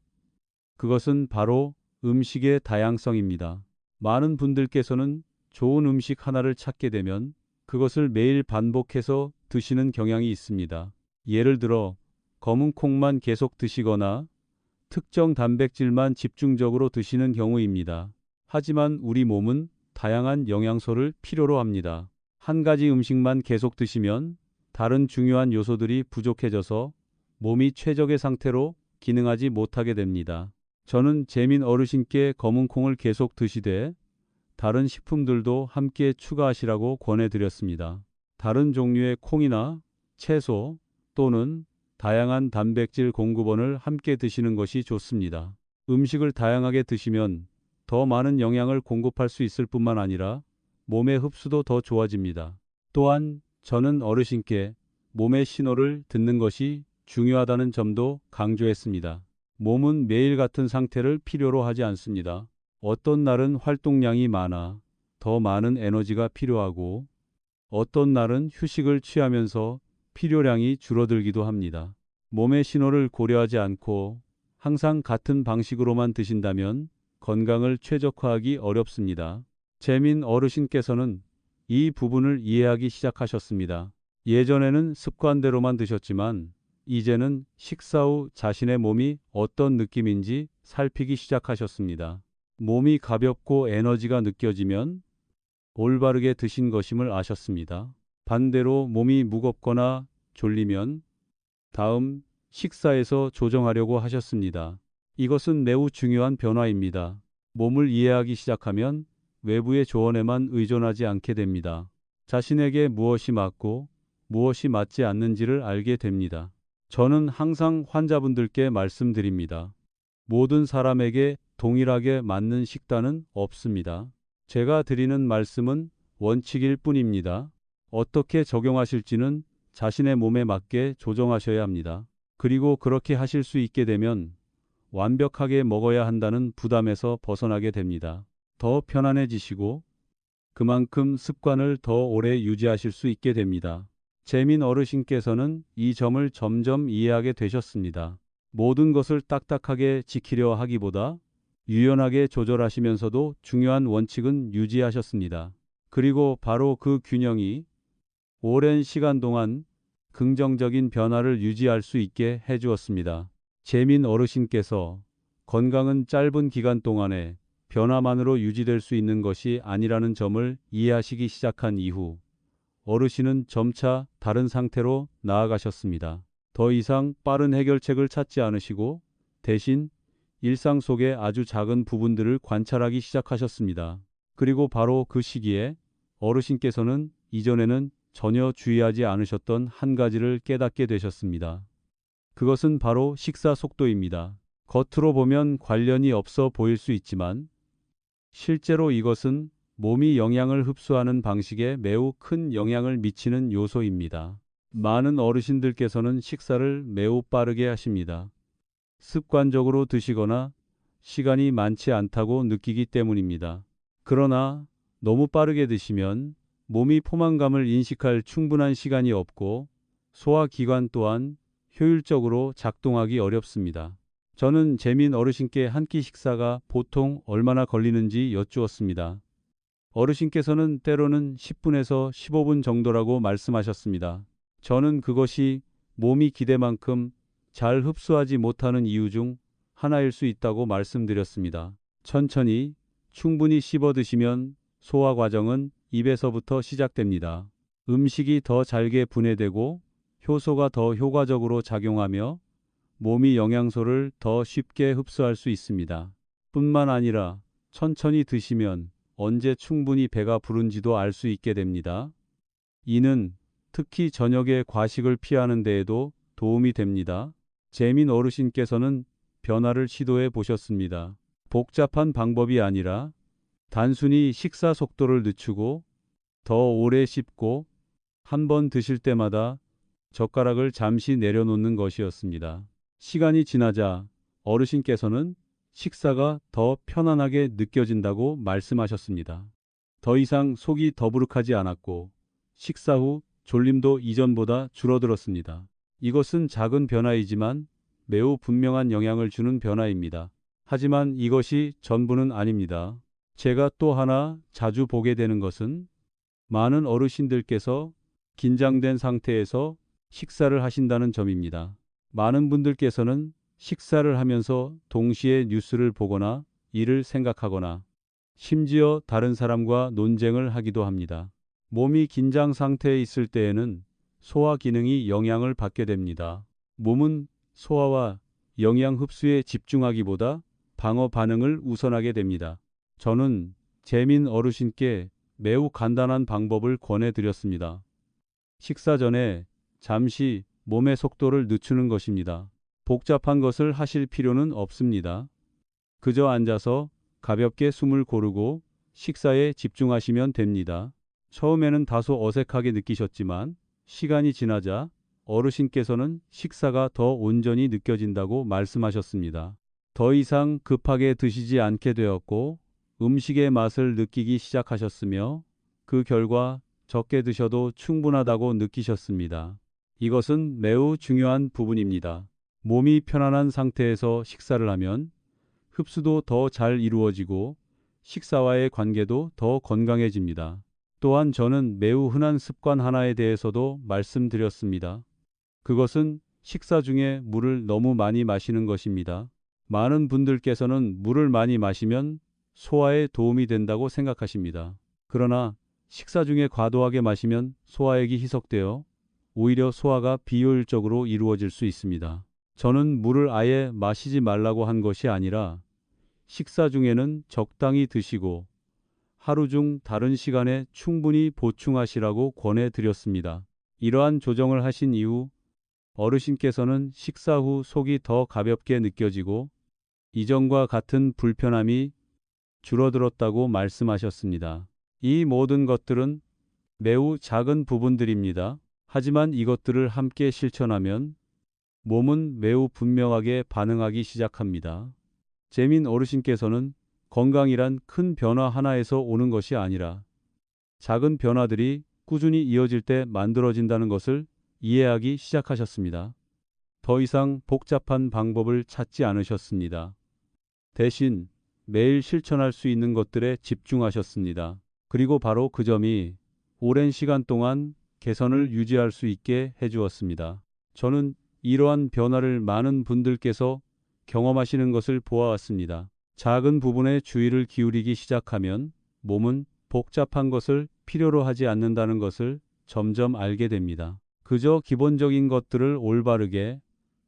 [SPEAKER 5] 그것은 바로 음식의 다양성입니다. 많은 분들께서는 좋은 음식 하나를 찾게 되면 그것을 매일 반복해서 드시는 경향이 있습니다. 예를 들어 검은 콩만 계속 드시거나 특정 단백질만 집중적으로 드시는 경우입니다. 하지만 우리 몸은 다양한 영양소를 필요로 합니다. 한 가지 음식만 계속 드시면 다른 중요한 요소들이 부족해져서 몸이 최적의 상태로 기능하지 못하게 됩니다. 저는 재민 어르신께 검은 콩을 계속 드시되 다른 식품들도 함께 추가하시라고 권해드렸습니다. 다른 종류의 콩이나 채소 또는 다양한 단백질 공급원을 함께 드시는 것이 좋습니다. 음식을 다양하게 드시면 더 많은 영양을 공급할 수 있을 뿐만 아니라 몸의 흡수도 더 좋아집니다. 또한 저는 어르신께 몸의 신호를 듣는 것이 중요하다는 점도 강조했습니다. 몸은 매일 같은 상태를 필요로 하지 않습니다. 어떤 날은 활동량이 많아 더 많은 에너지가 필요하고 어떤 날은 휴식을 취하면서 필요량이 줄어들기도 합니다. 몸의 신호를 고려하지 않고 항상 같은 방식으로만 드신다면 건강을 최적화하기 어렵습니다. 재민 어르신께서는 이 부분을 이해하기 시작하셨습니다. 예전에는 습관대로만 드셨지만 이제는 식사 후 자신의 몸이 어떤 느낌인지 살피기 시작하셨습니다. 몸이 가볍고 에너지가 느껴지면 올바르게 드신 것임을 아셨습니다. 반대로 몸이 무겁거나 졸리면 다음 식사에서 조정하려고 하셨습니다. 이것은 매우 중요한 변화입니다. 몸을 이해하기 시작하면 외부의 조언에만 의존하지 않게 됩니다. 자신에게 무엇이 맞고 무엇이 맞지 않는지를 알게 됩니다. 저는 항상 환자분들께 말씀드립니다. 모든 사람에게 동일하게 맞는 식단은 없습니다. 제가 드리는 말씀은 원칙일 뿐입니다. 어떻게 적용하실지는 자신의 몸에 맞게 조정하셔야 합니다. 그리고 그렇게 하실 수 있게 되면 완벽하게 먹어야 한다는 부담에서 벗어나게 됩니다. 더 편안해지시고 그만큼 습관을 더 오래 유지하실 수 있게 됩니다. 재민 어르신께서는 이 점을 점점 이해하게 되셨습니다. 모든 것을 딱딱하게 지키려 하기보다 유연하게 조절하시면서도 중요한 원칙은 유지하셨습니다. 그리고 바로 그 균형이 오랜 시간 동안 긍정적인 변화를 유지할 수 있게 해주었습니다. 재민 어르신께서 건강은 짧은 기간 동안에 변화만으로 유지될 수 있는 것이 아니라는 점을 이해하시기 시작한 이후 어르신은 점차 다른 상태로 나아가셨습니다. 더 이상 빠른 해결책을 찾지 않으시고 대신 일상 속의 아주 작은 부분들을 관찰하기 시작하셨습니다. 그리고 바로 그 시기에 어르신께서는 이전에는 전혀 주의하지 않으셨던 한 가지를 깨닫게 되셨습니다. 그것은 바로 식사 속도입니다. 겉으로 보면 관련이 없어 보일 수 있지만 실제로 이것은 몸이 영양을 흡수하는 방식에 매우 큰 영향을 미치는 요소입니다. 많은 어르신들께서는 식사를 매우 빠르게 하십니다. 습관적으로 드시거나 시간이 많지 않다고 느끼기 때문입니다. 그러나 너무 빠르게 드시면 몸이 포만감을 인식할 충분한 시간이 없고 소화기관 또한 효율적으로 작동하기 어렵습니다. 저는 재민 어르신께 한 끼 식사가 보통 얼마나 걸리는지 여쭈었습니다. 어르신께서는 때로는 10분에서 15분 정도라고 말씀하셨습니다. 저는 그것이 몸이 기대만큼 잘 흡수하지 못하는 이유 중 하나일 수 있다고 말씀드렸습니다. 천천히 충분히 씹어 드시면 소화 과정은 입에서부터 시작됩니다. 음식이 더 잘게 분해되고 효소가 더 효과적으로 작용하며 몸이 영양소를 더 쉽게 흡수할 수 있습니다. 뿐만 아니라 천천히 드시면 언제 충분히 배가 부른지도 알 수 있게 됩니다. 이는 특히 저녁에 과식을 피하는 데에도 도움이 됩니다. 재민 어르신께서는 변화를 시도해 보셨습니다. 복잡한 방법이 아니라 단순히 식사 속도를 늦추고 더 오래 씹고 한 번 드실 때마다 젓가락을 잠시 내려놓는 것이었습니다. 시간이 지나자 어르신께서는 식사가 더 편안하게 느껴진다고 말씀하셨습니다. 더 이상 속이 더부룩하지 않았고 식사 후 졸림도 이전보다 줄어들었습니다. 이것은 작은 변화이지만 매우 분명한 영향을 주는 변화입니다. 하지만 이것이 전부는 아닙니다. 제가 또 하나 자주 보게 되는 것은 많은 어르신들께서 긴장된 상태에서 식사를 하신다는 점입니다. 많은 분들께서는 식사를 하면서 동시에 뉴스를 보거나 일을 생각하거나 심지어 다른 사람과 논쟁을 하기도 합니다. 몸이 긴장 상태에 있을 때에는 소화 기능이 영향을 받게 됩니다. 몸은 소화와 영양 흡수에 집중하기보다 방어 반응을 우선하게 됩니다. 저는 재민 어르신께 매우 간단한 방법을 권해드렸습니다. 식사 전에 잠시 몸의 속도를 늦추는 것입니다. 복잡한 것을 하실 필요는 없습니다. 그저 앉아서 가볍게 숨을 고르고 식사에 집중하시면 됩니다. 처음에는 다소 어색하게 느끼셨지만 시간이 지나자 어르신께서는 식사가 더 온전히 느껴진다고 말씀하셨습니다. 더 이상 급하게 드시지 않게 되었고 음식의 맛을 느끼기 시작하셨으며 그 결과 적게 드셔도 충분하다고 느끼셨습니다. 이것은 매우 중요한 부분입니다. 몸이 편안한 상태에서 식사를 하면 흡수도 더 잘 이루어지고 식사와의 관계도 더 건강해집니다. 또한 저는 매우 흔한 습관 하나에 대해서도 말씀드렸습니다. 그것은 식사 중에 물을 너무 많이 마시는 것입니다. 많은 분들께서는 물을 많이 마시면 소화에 도움이 된다고 생각하십니다. 그러나 식사 중에 과도하게 마시면 소화액이 희석되어 오히려 소화가 비효율적으로 이루어질 수 있습니다. 저는 물을 아예 마시지 말라고 한 것이 아니라 식사 중에는 적당히 드시고 하루 중 다른 시간에 충분히 보충하시라고 권해드렸습니다. 이러한 조정을 하신 이후 어르신께서는 식사 후 속이 더 가볍게 느껴지고 이전과 같은 불편함이 줄어들었다고 말씀하셨습니다. 이 모든 것들은 매우 작은 부분들입니다. 하지만 이것들을 함께 실천하면 몸은 매우 분명하게 반응하기 시작합니다. 재민 어르신께서는 건강이란 큰 변화 하나에서 오는 것이 아니라 작은 변화들이 꾸준히 이어질 때 만들어진다는 것을 이해하기 시작하셨습니다. 더 이상 복잡한 방법을 찾지 않으셨습니다. 대신 매일 실천할 수 있는 것들에 집중하셨습니다. 그리고 바로 그 점이 오랜 시간 동안 개선을 유지할 수 있게 해주었습니다. 저는 이러한 변화를 많은 분들께서 경험하시는 것을 보아왔습니다. 작은 부분에 주의를 기울이기 시작하면 몸은 복잡한 것을 필요로 하지 않는다는 것을 점점 알게 됩니다. 그저 기본적인 것들을 올바르게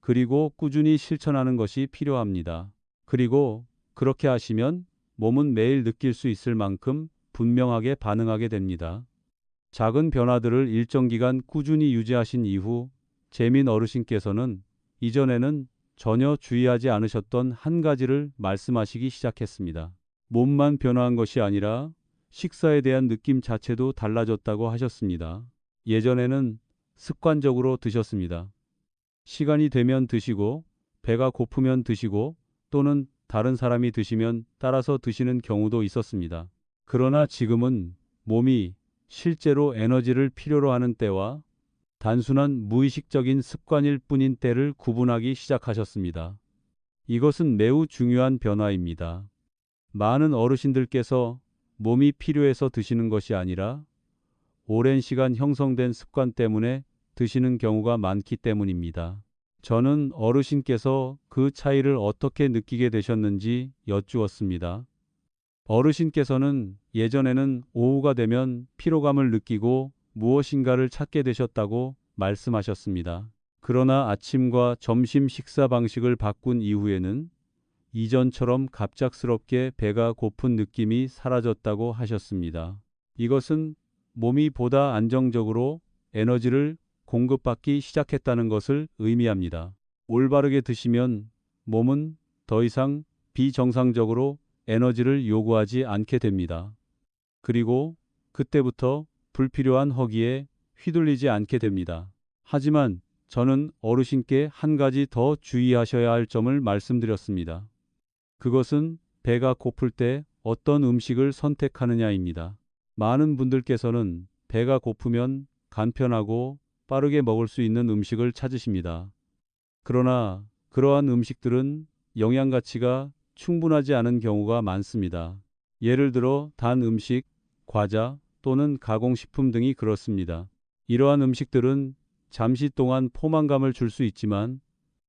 [SPEAKER 5] 그리고 꾸준히 실천하는 것이 필요합니다. 그리고 그렇게 하시면 몸은 매일 느낄 수 있을 만큼 분명하게 반응하게 됩니다. 작은 변화들을 일정 기간 꾸준히 유지하신 이후 재민 어르신께서는 이전에는 전혀 주의하지 않으셨던 한 가지를 말씀하시기 시작했습니다. 몸만 변화한 것이 아니라 식사에 대한 느낌 자체도 달라졌다고 하셨습니다. 예전에는 습관적으로 드셨습니다. 시간이 되면 드시고 배가 고프면 드시고 또는 다른 사람이 드시면 따라서 드시는 경우도 있었습니다. 그러나 지금은 몸이 실제로 에너지를 필요로 하는 때와 단순한 무의식적인 습관일 뿐인 때를 구분하기 시작하셨습니다. 이것은 매우 중요한 변화입니다. 많은 어르신들께서 몸이 필요해서 드시는 것이 아니라 오랜 시간 형성된 습관 때문에 드시는 경우가 많기 때문입니다. 저는 어르신께서 그 차이를 어떻게 느끼게 되셨는지 여쭈었습니다. 어르신께서는 예전에는 오후가 되면 피로감을 느끼고 무엇인가를 찾게 되셨다고 말씀하셨습니다. 그러나 아침과 점심 식사 방식을 바꾼 이후에는 이전처럼 갑작스럽게 배가 고픈 느낌이 사라졌다고 하셨습니다. 이것은 몸이 보다 안정적으로 에너지를 공급받기 시작했다는 것을 의미합니다. 올바르게 드시면 몸은 더 이상 비정상적으로 에너지를 요구하지 않게 됩니다. 그리고 그때부터 불필요한 허기에 휘둘리지 않게 됩니다. 하지만 저는 어르신께 한 가지 더 주의하셔야 할 점을 말씀드렸습니다. 그것은 배가 고플 때 어떤 음식을 선택하느냐입니다. 많은 분들께서는 배가 고프면 간편하고 빠르게 먹을 수 있는 음식을 찾으십니다. 그러나 그러한 음식들은 영양 가치가 충분하지 않은 경우가 많습니다. 예를 들어 단 음식, 과자 또는 가공식품 등이 그렇습니다. 이러한 음식들은 잠시 동안 포만감을 줄 수 있지만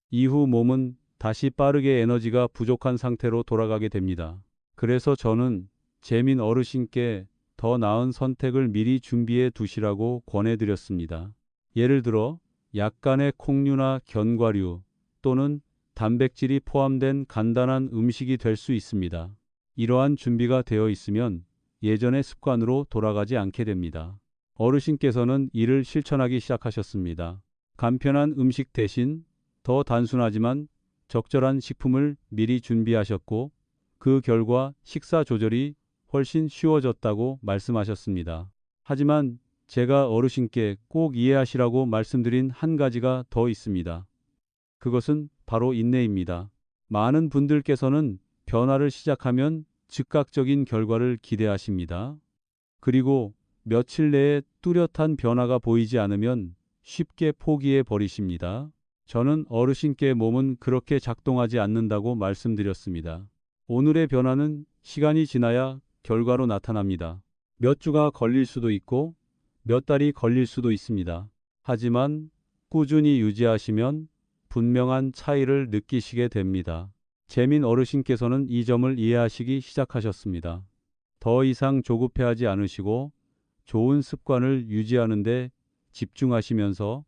[SPEAKER 5] 이후 몸은 다시 빠르게 에너지가 부족한 상태로 돌아가게 됩니다. 그래서 저는 재민 어르신께 더 나은 선택을 미리 준비해 두시라고 권해드렸습니다. 예를 들어 약간의 콩류나 견과류 또는 단백질이 포함된 간단한 음식이 될 수 있습니다. 이러한 준비가 되어 있으면 예전의 습관으로 돌아가지 않게 됩니다. 어르신께서는 이를 실천하기 시작하셨습니다. 간편한 음식 대신 더 단순하지만 적절한 식품을 미리 준비하셨고 그 결과 식사 조절이 훨씬 쉬워졌다고 말씀하셨습니다. 하지만 제가 어르신께 꼭 이해하시라고 말씀드린 한 가지가 더 있습니다. 그것은 바로 인내입니다. 많은 분들께서는 변화를 시작하면 즉각적인 결과를 기대하십니다. 그리고 며칠 내에 뚜렷한 변화가 보이지 않으면 쉽게 포기해 버리십니다. 저는 어르신께 몸은 그렇게 작동하지 않는다고 말씀드렸습니다. 오늘의 변화는 시간이 지나야 결과로 나타납니다. 몇 주가 걸릴 수도 있고 몇 달이 걸릴 수도 있습니다. 하지만 꾸준히 유지하시면 분명한 차이를 느끼시게 됩니다. 재민 어르신께서는 이 점을 이해하시기 시작하셨습니다. 더 이상 조급해하지 않으시고 좋은 습관을 유지하는 데 집중하시면서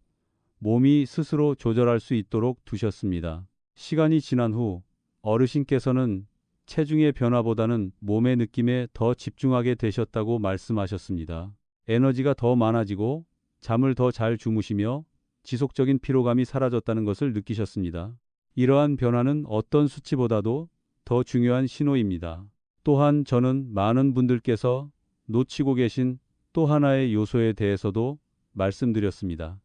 [SPEAKER 5] 몸이 스스로 조절할 수 있도록 두셨습니다. 시간이 지난 후 어르신께서는 체중의 변화보다는 몸의 느낌에 더 집중하게 되셨다고 말씀하셨습니다. 에너지가 더 많아지고 잠을 더 잘 주무시며 지속적인 피로감이 사라졌다는 것을 느끼셨습니다. 이러한 변화는 어떤 수치보다도 더 중요한 신호입니다. 또한 저는 많은 분들께서 놓치고 계신 또 하나의 요소에 대해서도 말씀드렸습니다.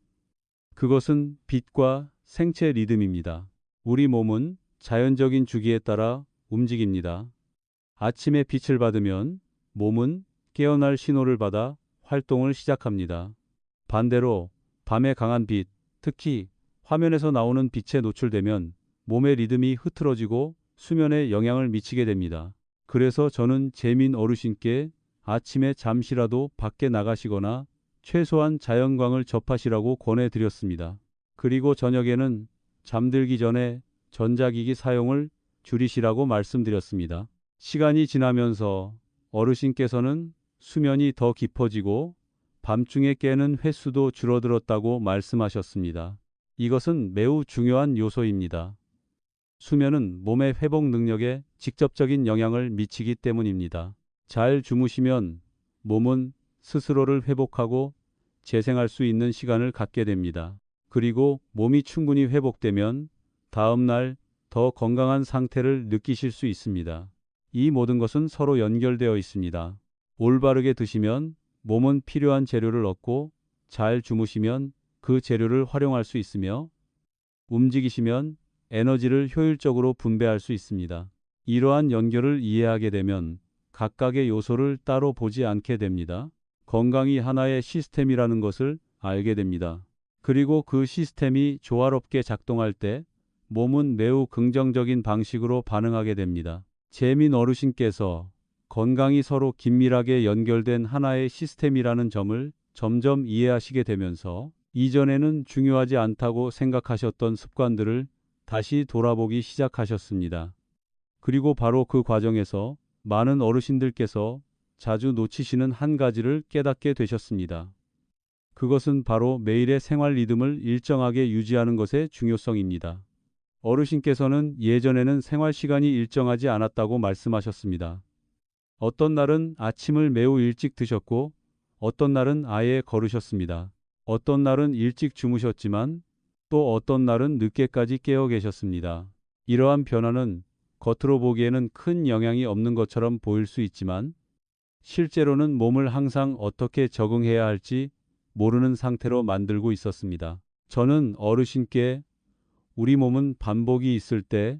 [SPEAKER 5] 그것은 빛과 생체 리듬입니다. 우리 몸은 자연적인 주기에 따라 움직입니다. 아침에 빛을 받으면 몸은 깨어날 신호를 받아 활동을 시작합니다. 반대로 밤에 강한 빛, 특히 화면에서 나오는 빛에 노출되면 몸의 리듬이 흐트러지고 수면에 영향을 미치게 됩니다. 그래서 저는 재민 어르신께 아침에 잠시라도 밖에 나가시거나 최소한 자연광을 접하시라고 권해드렸습니다. 그리고 저녁에는 잠들기 전에 전자기기 사용을 줄이시라고 말씀드렸습니다. 시간이 지나면서 어르신께서는 수면이 더 깊어지고 밤중에 깨는 횟수도 줄어들었다고 말씀하셨습니다. 이것은 매우 중요한 요소입니다. 수면은 몸의 회복 능력에 직접적인 영향을 미치기 때문입니다. 잘 주무시면 몸은 스스로를 회복하고 재생할 수 있는 시간을 갖게 됩니다. 그리고 몸이 충분히 회복되면 다음 날 더 건강한 상태를 느끼실 수 있습니다. 이 모든 것은 서로 연결되어 있습니다. 올바르게 드시면 몸은 필요한 재료를 얻고 잘 주무시면 그 재료를 활용할 수 있으며 움직이시면 에너지를 효율적으로 분배할 수 있습니다. 이러한 연결을 이해하게 되면 각각의 요소를 따로 보지 않게 됩니다. 건강이 하나의 시스템이라는 것을 알게 됩니다. 그리고 그 시스템이 조화롭게 작동할 때 몸은 매우 긍정적인 방식으로 반응하게 됩니다. 재민 어르신께서 건강이 서로 긴밀하게 연결된 하나의 시스템이라는 점을 점점 이해하시게 되면서 이전에는 중요하지 않다고 생각하셨던 습관들을 다시 돌아보기 시작하셨습니다. 그리고 바로 그 과정에서 많은 어르신들께서 자주 놓치시는 한 가지를 깨닫게 되셨습니다. 그것은 바로 매일의 생활 리듬을 일정하게 유지하는 것의 중요성입니다. 어르신께서는 예전에는 생활 시간이 일정하지 않았다고 말씀하셨습니다. 어떤 날은 아침을 매우 일찍 드셨고 어떤 날은 아예 거르셨습니다. 어떤 날은 일찍 주무셨지만 또 어떤 날은 늦게까지 깨어 계셨습니다. 이러한 변화는 겉으로 보기에는 큰 영향이 없는 것처럼 보일 수 있지만 실제로는 몸을 항상 어떻게 적응해야 할지 모르는 상태로 만들고 있었습니다. 저는 어르신께 우리 몸은 반복이 있을 때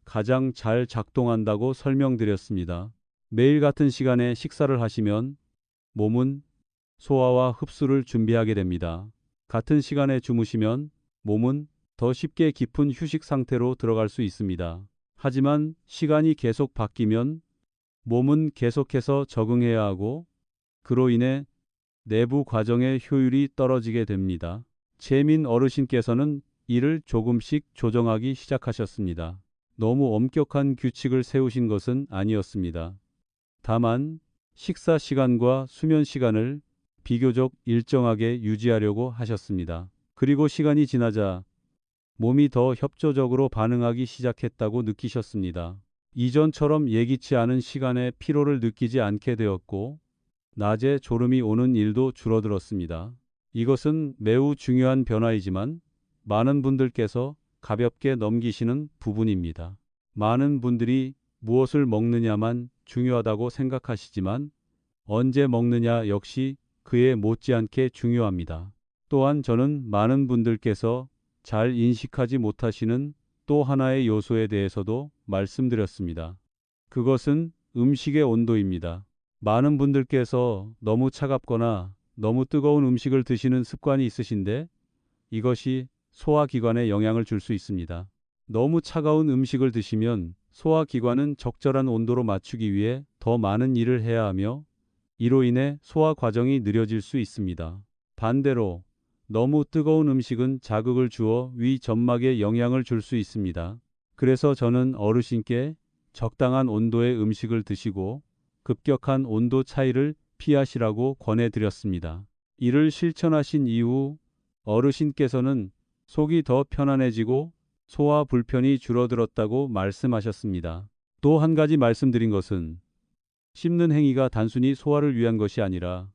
[SPEAKER 5] 가장 잘 작동한다고 설명드렸습니다. 매일 같은 시간에 식사를 하시면 몸은 소화와 흡수를 준비하게 됩니다. 같은 시간에 주무시면 몸은 더 쉽게 깊은 휴식 상태로 들어갈 수 있습니다. 하지만 시간이 계속 바뀌면 몸은 계속해서 적응해야 하고 그로 인해 내부 과정의 효율이 떨어지게 됩니다. 재민 어르신께서는 이를 조금씩 조정하기 시작하셨습니다. 너무 엄격한 규칙을 세우신 것은 아니었습니다. 다만 식사 시간과 수면 시간을 비교적 일정하게 유지하려고 하셨습니다. 그리고 시간이 지나자 몸이 더 협조적으로 반응하기 시작했다고 느끼셨습니다. 이전처럼 예기치 않은 시간에 피로를 느끼지 않게 되었고 낮에 졸음이 오는 일도 줄어들었습니다. 이것은 매우 중요한 변화이지만 많은 분들께서 가볍게 넘기시는 부분입니다. 많은 분들이 무엇을 먹느냐만 중요하다고 생각하시지만 언제 먹느냐 역시 그에 못지않게 중요합니다. 또한 저는 많은 분들께서 잘 인식하지 못하시는 또 하나의 요소에 대해서도 말씀드렸습니다. 그것은 음식의 온도입니다. 많은 분들께서 너무 차갑거나 너무 뜨거운 음식을 드시는 습관이 있으신데 이것이 소화기관에 영향을 줄 수 있습니다. 너무 차가운 음식을 드시면 소화기관은 적절한 온도로 맞추기 위해 더 많은 일을 해야 하며 이로 인해 소화 과정이 느려질 수 있습니다. 반대로 너무 뜨거운 음식은 자극을 주어 위 점막에 영향을 줄 수 있습니다. 그래서 저는 어르신께 적당한 온도의 음식을 드시고 급격한 온도 차이를 피하시라고 권해드렸습니다. 이를 실천하신 이후 어르신께서는 속이 더 편안해지고 소화 불편이 줄어들었다고 말씀하셨습니다. 또 한 가지 말씀드린 것은 씹는 행위가 단순히 소화를 위한 것이 아니라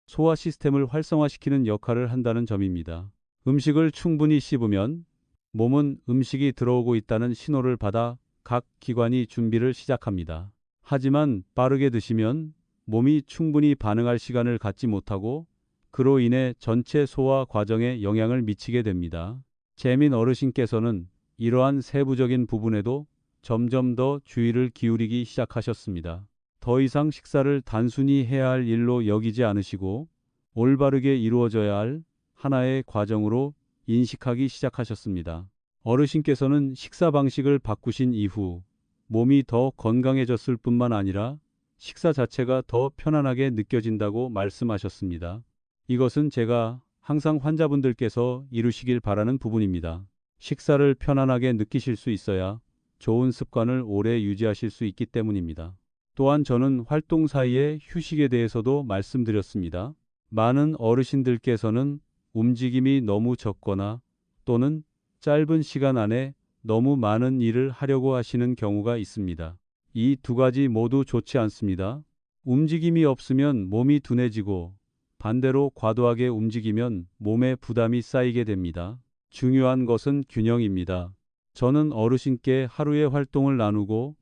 [SPEAKER 5] 소화 시스템을 활성화시키는 역할을 한다는 점입니다. 음식을 충분히 씹으면 몸은 음식이 들어오고 있다는 신호를 받아 각 기관이 준비를 시작합니다. 하지만 빠르게 드시면 몸이 충분히 반응할 시간을 갖지 못하고 그로 인해 전체 소화 과정에 영향을 미치게 됩니다. 재민 어르신께서는 이러한 세부적인 부분에도 점점 더 주의를 기울이기 시작하셨습니다. 더 이상 식사를 단순히 해야 할 일로 여기지 않으시고 올바르게 이루어져야 할 하나의 과정으로 인식하기 시작하셨습니다. 어르신께서는 식사 방식을 바꾸신 이후 몸이 더 건강해졌을 뿐만 아니라 식사 자체가 더 편안하게 느껴진다고 말씀하셨습니다. 이것은 제가 항상 환자분들께서 이루시길 바라는 부분입니다. 식사를 편안하게 느끼실 수 있어야 좋은 습관을 오래 유지하실 수 있기 때문입니다. 또한 저는 활동 사이의 휴식에 대해서도 말씀드렸습니다. 많은 어르신들께서는 움직임이 너무 적거나 또는 짧은 시간 안에 너무 많은 일을 하려고 하시는 경우가 있습니다. 이 두 가지 모두 좋지 않습니다. 움직임이 없으면 몸이 둔해지고 반대로 과도하게 움직이면 몸에 부담이 쌓이게 됩니다. 중요한 것은 균형입니다. 저는 어르신께 하루의 활동을 나누고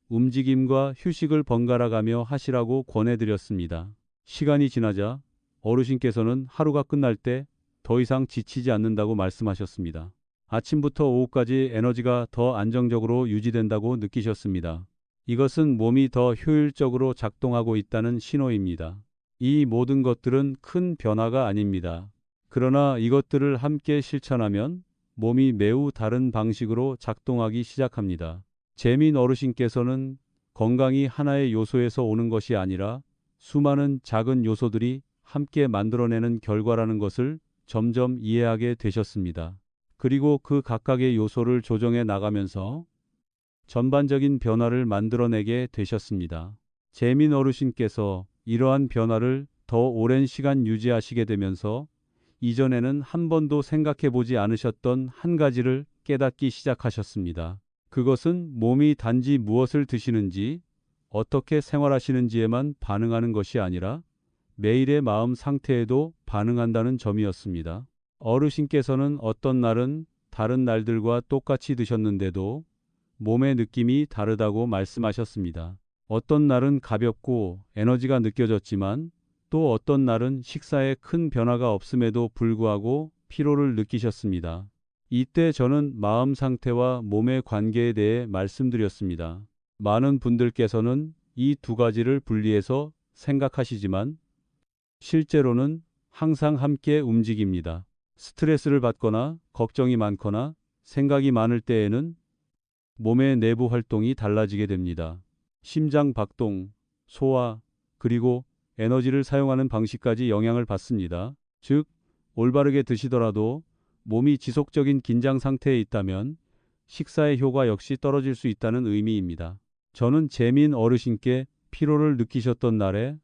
[SPEAKER 5] 움직임과 휴식을 번갈아 가며 하시라고 권해드렸습니다. 시간이 지나자 어르신께서는 하루가 끝날 때 더 이상 지치지 않는다고 말씀하셨습니다. 아침부터 오후까지 에너지가 더 안정적으로 유지된다고 느끼셨습니다. 이것은 몸이 더 효율적으로 작동하고 있다는 신호입니다. 이 모든 것들은 큰 변화가 아닙니다. 그러나 이것들을 함께 실천하면 몸이 매우 다른 방식으로 작동하기 시작합니다. 재민 어르신께서는 건강이 하나의 요소에서 오는 것이 아니라 수많은 작은 요소들이 함께 만들어내는 결과라는 것을 점점 이해하게 되셨습니다. 그리고 그 각각의 요소를 조정해 나가면서 전반적인 변화를 만들어내게 되셨습니다. 재민 어르신께서 이러한 변화를 더 오랜 시간 유지하시게 되면서 이전에는 한 번도 생각해 보지 않으셨던 한 가지를 깨닫기 시작하셨습니다. 그것은 몸이 단지 무엇을 드시는지, 어떻게 생활하시는지에만 반응하는 것이 아니라 매일의 마음 상태에도 반응한다는 점이었습니다. 어르신께서는 어떤 날은 다른 날들과 똑같이 드셨는데도 몸의 느낌이 다르다고 말씀하셨습니다. 어떤 날은 가볍고 에너지가 느껴졌지만 또 어떤 날은 식사에 큰 변화가 없음에도 불구하고 피로를 느끼셨습니다. 이때 저는 마음 상태와 몸의 관계에 대해 말씀드렸습니다. 많은 분들께서는 이 두 가지를 분리해서 생각하시지만 실제로는 항상 함께 움직입니다. 스트레스를 받거나 걱정이 많거나 생각이 많을 때에는 몸의 내부 활동이 달라지게 됩니다. 심장 박동, 소화, 그리고 에너지를 사용하는 방식까지 영향을 받습니다. 즉, 올바르게 드시더라도 몸이 지속적인 긴장 상태에 있다면 식사의 효과 역시 떨어질 수 있다는 의미입니다. 저는 재민 어르신께 피로를 느끼셨던 날에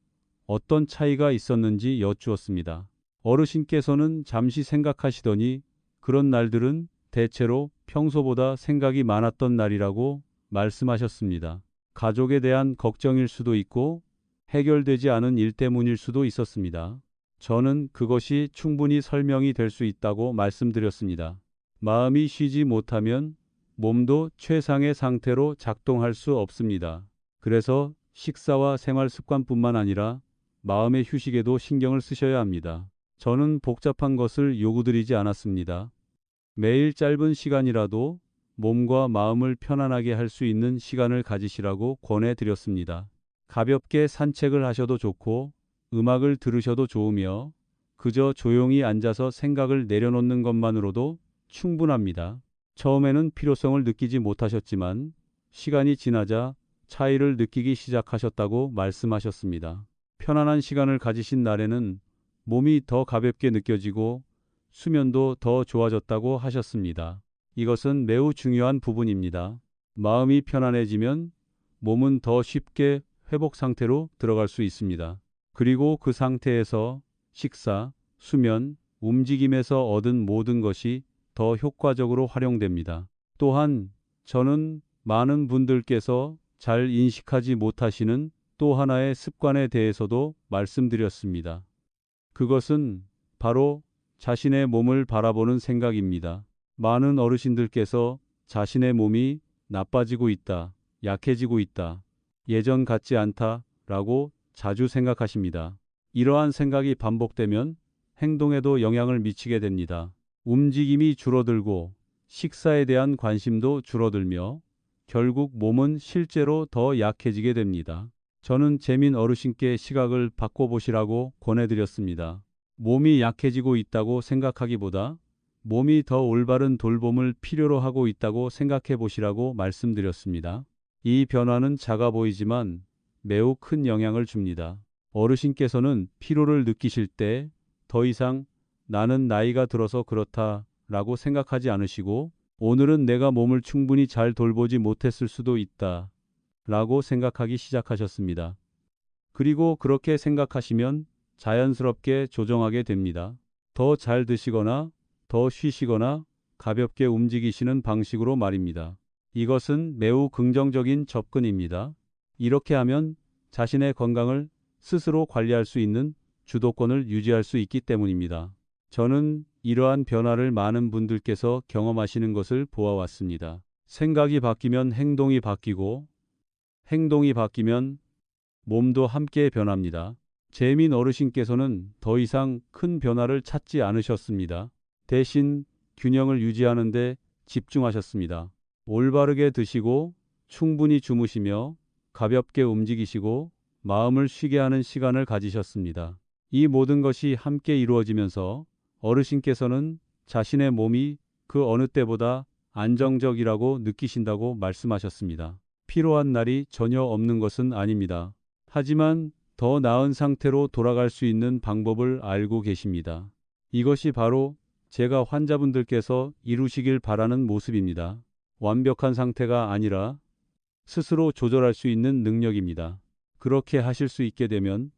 [SPEAKER 5] 어떤 차이가 있었는지 여쭈었습니다. 어르신께서는 잠시 생각하시더니 그런 날들은 대체로 평소보다 생각이 많았던 날이라고 말씀하셨습니다. 가족에 대한 걱정일 수도 있고 해결되지 않은 일 때문일 수도 있었습니다. 저는 그것이 충분히 설명이 될 수 있다고 말씀드렸습니다. 마음이 쉬지 못하면 몸도 최상의 상태로 작동할 수 없습니다. 그래서 식사와 생활 습관뿐만 아니라 마음의 휴식에도 신경을 쓰셔야 합니다. 저는 복잡한 것을 요구드리지 않았습니다. 매일 짧은 시간이라도 몸과 마음을 편안하게 할 수 있는 시간을 가지시라고 권해드렸습니다. 가볍게 산책을 하셔도 좋고 음악을 들으셔도 좋으며 그저 조용히 앉아서 생각을 내려놓는 것만으로도 충분합니다. 처음에는 필요성을 느끼지 못하셨지만 시간이 지나자 차이를 느끼기 시작하셨다고 말씀하셨습니다. 편안한 시간을 가지신 날에는 몸이 더 가볍게 느껴지고 수면도 더 좋아졌다고 하셨습니다. 이것은 매우 중요한 부분입니다. 마음이 편안해지면 몸은 더 쉽게 회복 상태로 들어갈 수 있습니다. 그리고 그 상태에서 식사, 수면, 움직임에서 얻은 모든 것이 더 효과적으로 활용됩니다. 또한 저는 많은 분들께서 잘 인식하지 못하시는 또 하나의 습관에 대해서도 말씀드렸습니다. 그것은 바로 자신의 몸을 바라보는 생각입니다. 많은 어르신들께서 자신의 몸이 나빠지고 있다, 약해지고 있다, 예전 같지 않다라고 자주 생각하십니다. 이러한 생각이 반복되면 행동에도 영향을 미치게 됩니다. 움직임이 줄어들고 식사에 대한 관심도 줄어들며 결국 몸은 실제로 더 약해지게 됩니다. 저는 재민 어르신께 시각을 바꿔보시라고 권해드렸습니다. 몸이 약해지고 있다고 생각하기보다 몸이 더 올바른 돌봄을 필요로 하고 있다고 생각해 보시라고 말씀드렸습니다. 이 변화는 작아 보이지만 매우 큰 영향을 줍니다. 어르신께서는 피로를 느끼실 때 더 이상 나는 나이가 들어서 그렇다 라고 생각하지 않으시고 오늘은 내가 몸을 충분히 잘 돌보지 못했을 수도 있다 라고 생각하기 시작하셨습니다. 그리고 그렇게 생각하시면 자연스럽게 조정하게 됩니다. 더 잘 드시거나 더 쉬시거나 가볍게 움직이시는 방식으로 말입니다. 이것은 매우 긍정적인 접근입니다. 이렇게 하면 자신의 건강을 스스로 관리할 수 있는 주도권을 유지할 수 있기 때문입니다. 저는 이러한 변화를 많은 분들께서 경험하시는 것을 보아왔습니다. 생각이 바뀌면 행동이 바뀌고 행동이 바뀌면 몸도 함께 변합니다. 재민 어르신께서는 더 이상 큰 변화를 찾지 않으셨습니다. 대신 균형을 유지하는 데 집중하셨습니다. 올바르게 드시고 충분히 주무시며 가볍게 움직이시고 마음을 쉬게 하는 시간을 가지셨습니다. 이 모든 것이 함께 이루어지면서 어르신께서는 자신의 몸이 그 어느 때보다 안정적이라고 느끼신다고 말씀하셨습니다. 피로한 날이 전혀 없는 것은 아닙니다. 하지만 더 나은 상태로 돌아갈 수 있는 방법을 알고 계십니다. 이것이 바로 제가 환자분들께서 이루시길 바라는 모습입니다. 완벽한 상태가 아니라 스스로 조절할 수 있는 능력입니다. 그렇게 하실 수 있게 되면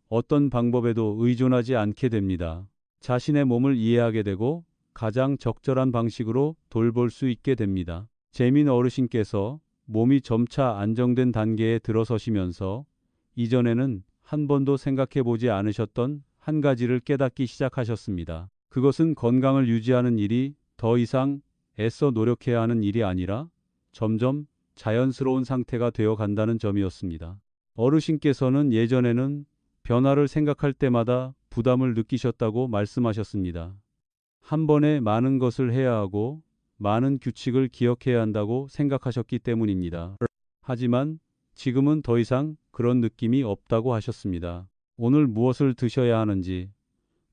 [SPEAKER 5] 어떤 방법에도 의존하지 않게 됩니다. 자신의 몸을 이해하게 되고 가장 적절한 방식으로 돌볼 수 있게 됩니다. 재민 어르신께서 몸이 점차 안정된 단계에 들어서시면서 이전에는 한 번도 생각해 보지 않으셨던 한 가지를 깨닫기 시작하셨습니다. 그것은 건강을 유지하는 일이 더 이상 애써 노력해야 하는 일이 아니라 점점 자연스러운 상태가 되어 간다는 점이었습니다. 어르신께서는 예전에는 변화를 생각할 때마다 부담을 느끼셨다고 말씀하셨습니다. 한 번에 많은 것을 해야 하고 많은 규칙을 기억해야 한다고 생각하셨기 때문입니다. 하지만 지금은 더 이상 그런 느낌이 없다고 하셨습니다. 오늘 무엇을 드셔야 하는지,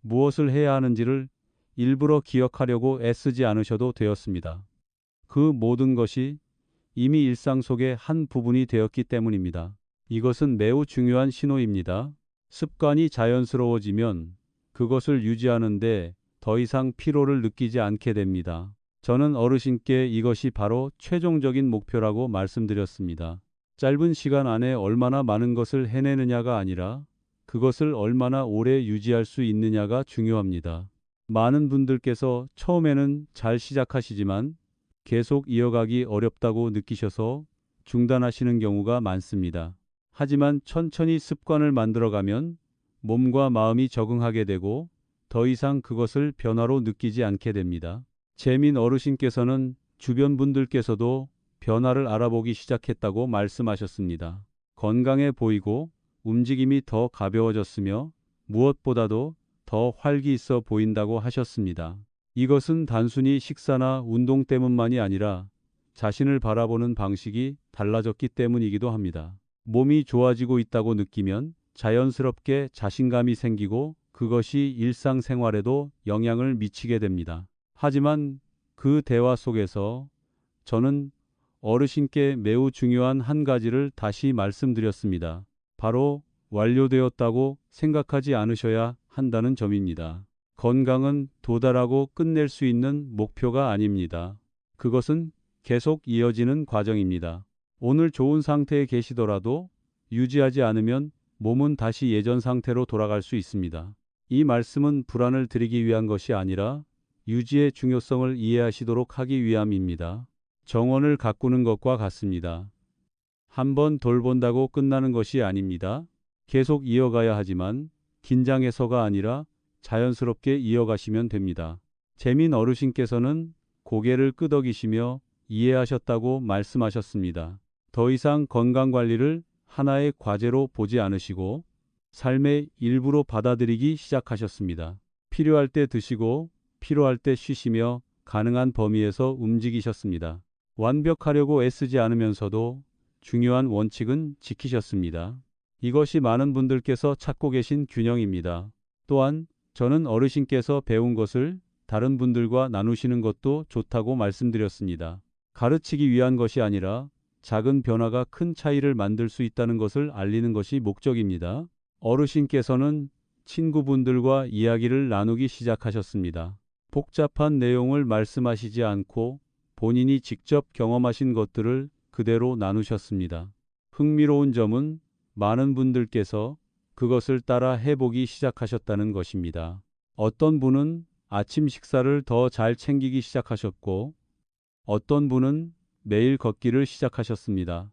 [SPEAKER 5] 무엇을 해야 하는지를 일부러 기억하려고 애쓰지 않으셔도 되었습니다. 그 모든 것이 이미 일상 속의 한 부분이 되었기 때문입니다. 이것은 매우 중요한 신호입니다. 습관이 자연스러워지면 그것을 유지하는데 더 이상 피로를 느끼지 않게 됩니다. 저는 어르신께 이것이 바로 최종적인 목표라고 말씀드렸습니다. 짧은 시간 안에 얼마나 많은 것을 해내느냐가 아니라 그것을 얼마나 오래 유지할 수 있느냐가 중요합니다. 많은 분들께서 처음에는 잘 시작하시지만 계속 이어가기 어렵다고 느끼셔서 중단하시는 경우가 많습니다. 하지만 천천히 습관을 만들어가면 몸과 마음이 적응하게 되고 더 이상 그것을 변화로 느끼지 않게 됩니다. 재민 어르신께서는 주변 분들께서도 변화를 알아보기 시작했다고 말씀하셨습니다. 건강해 보이고 움직임이 더 가벼워졌으며 무엇보다도 더 활기 있어 보인다고 하셨습니다. 이것은 단순히 식사나 운동 때문만이 아니라 자신을 바라보는 방식이 달라졌기 때문이기도 합니다. 몸이 좋아지고 있다고 느끼면 자연스럽게 자신감이 생기고 그것이 일상생활에도 영향을 미치게 됩니다. 하지만 그 대화 속에서 저는 어르신께 매우 중요한 한 가지를 다시 말씀드렸습니다. 바로 완료되었다고 생각하지 않으셔야 한다는 점입니다. 건강은 도달하고 끝낼 수 있는 목표가 아닙니다. 그것은 계속 이어지는 과정입니다. 오늘 좋은 상태에 계시더라도 유지하지 않으면 몸은 다시 예전 상태로 돌아갈 수 있습니다. 이 말씀은 불안을 드리기 위한 것이 아니라 유지의 중요성을 이해하시도록 하기 위함입니다. 정원을 가꾸는 것과 같습니다. 한번 돌본다고 끝나는 것이 아닙니다. 계속 이어가야 하지만 긴장해서가 아니라 자연스럽게 이어가시면 됩니다. 재민 어르신께서는 고개를 끄덕이시며 이해하셨다고 말씀하셨습니다. 더 이상 건강관리를 하나의 과제로 보지 않으시고 삶의 일부로 받아들이기 시작하셨습니다. 필요할 때 드시고 필요할 때 쉬시며 가능한 범위에서 움직이셨습니다. 완벽하려고 애쓰지 않으면서도 중요한 원칙은 지키셨습니다. 이것이 많은 분들께서 찾고 계신 균형입니다. 또한 저는 어르신께서 배운 것을 다른 분들과 나누시는 것도 좋다고 말씀드렸습니다. 가르치기 위한 것이 아니라 작은 변화가 큰 차이를 만들 수 있다는 것을 알리는 것이 목적입니다. 어르신께서는 친구분들과 이야기를 나누기 시작하셨습니다. 복잡한 내용을 말씀하시지 않고 본인이 직접 경험하신 것들을 그대로 나누셨습니다. 흥미로운 점은 많은 분들께서 그것을 따라 해보기 시작하셨다는 것입니다. 어떤 분은 아침 식사를 더 잘 챙기기 시작하셨고, 어떤 분은 매일 걷기를 시작하셨습니다.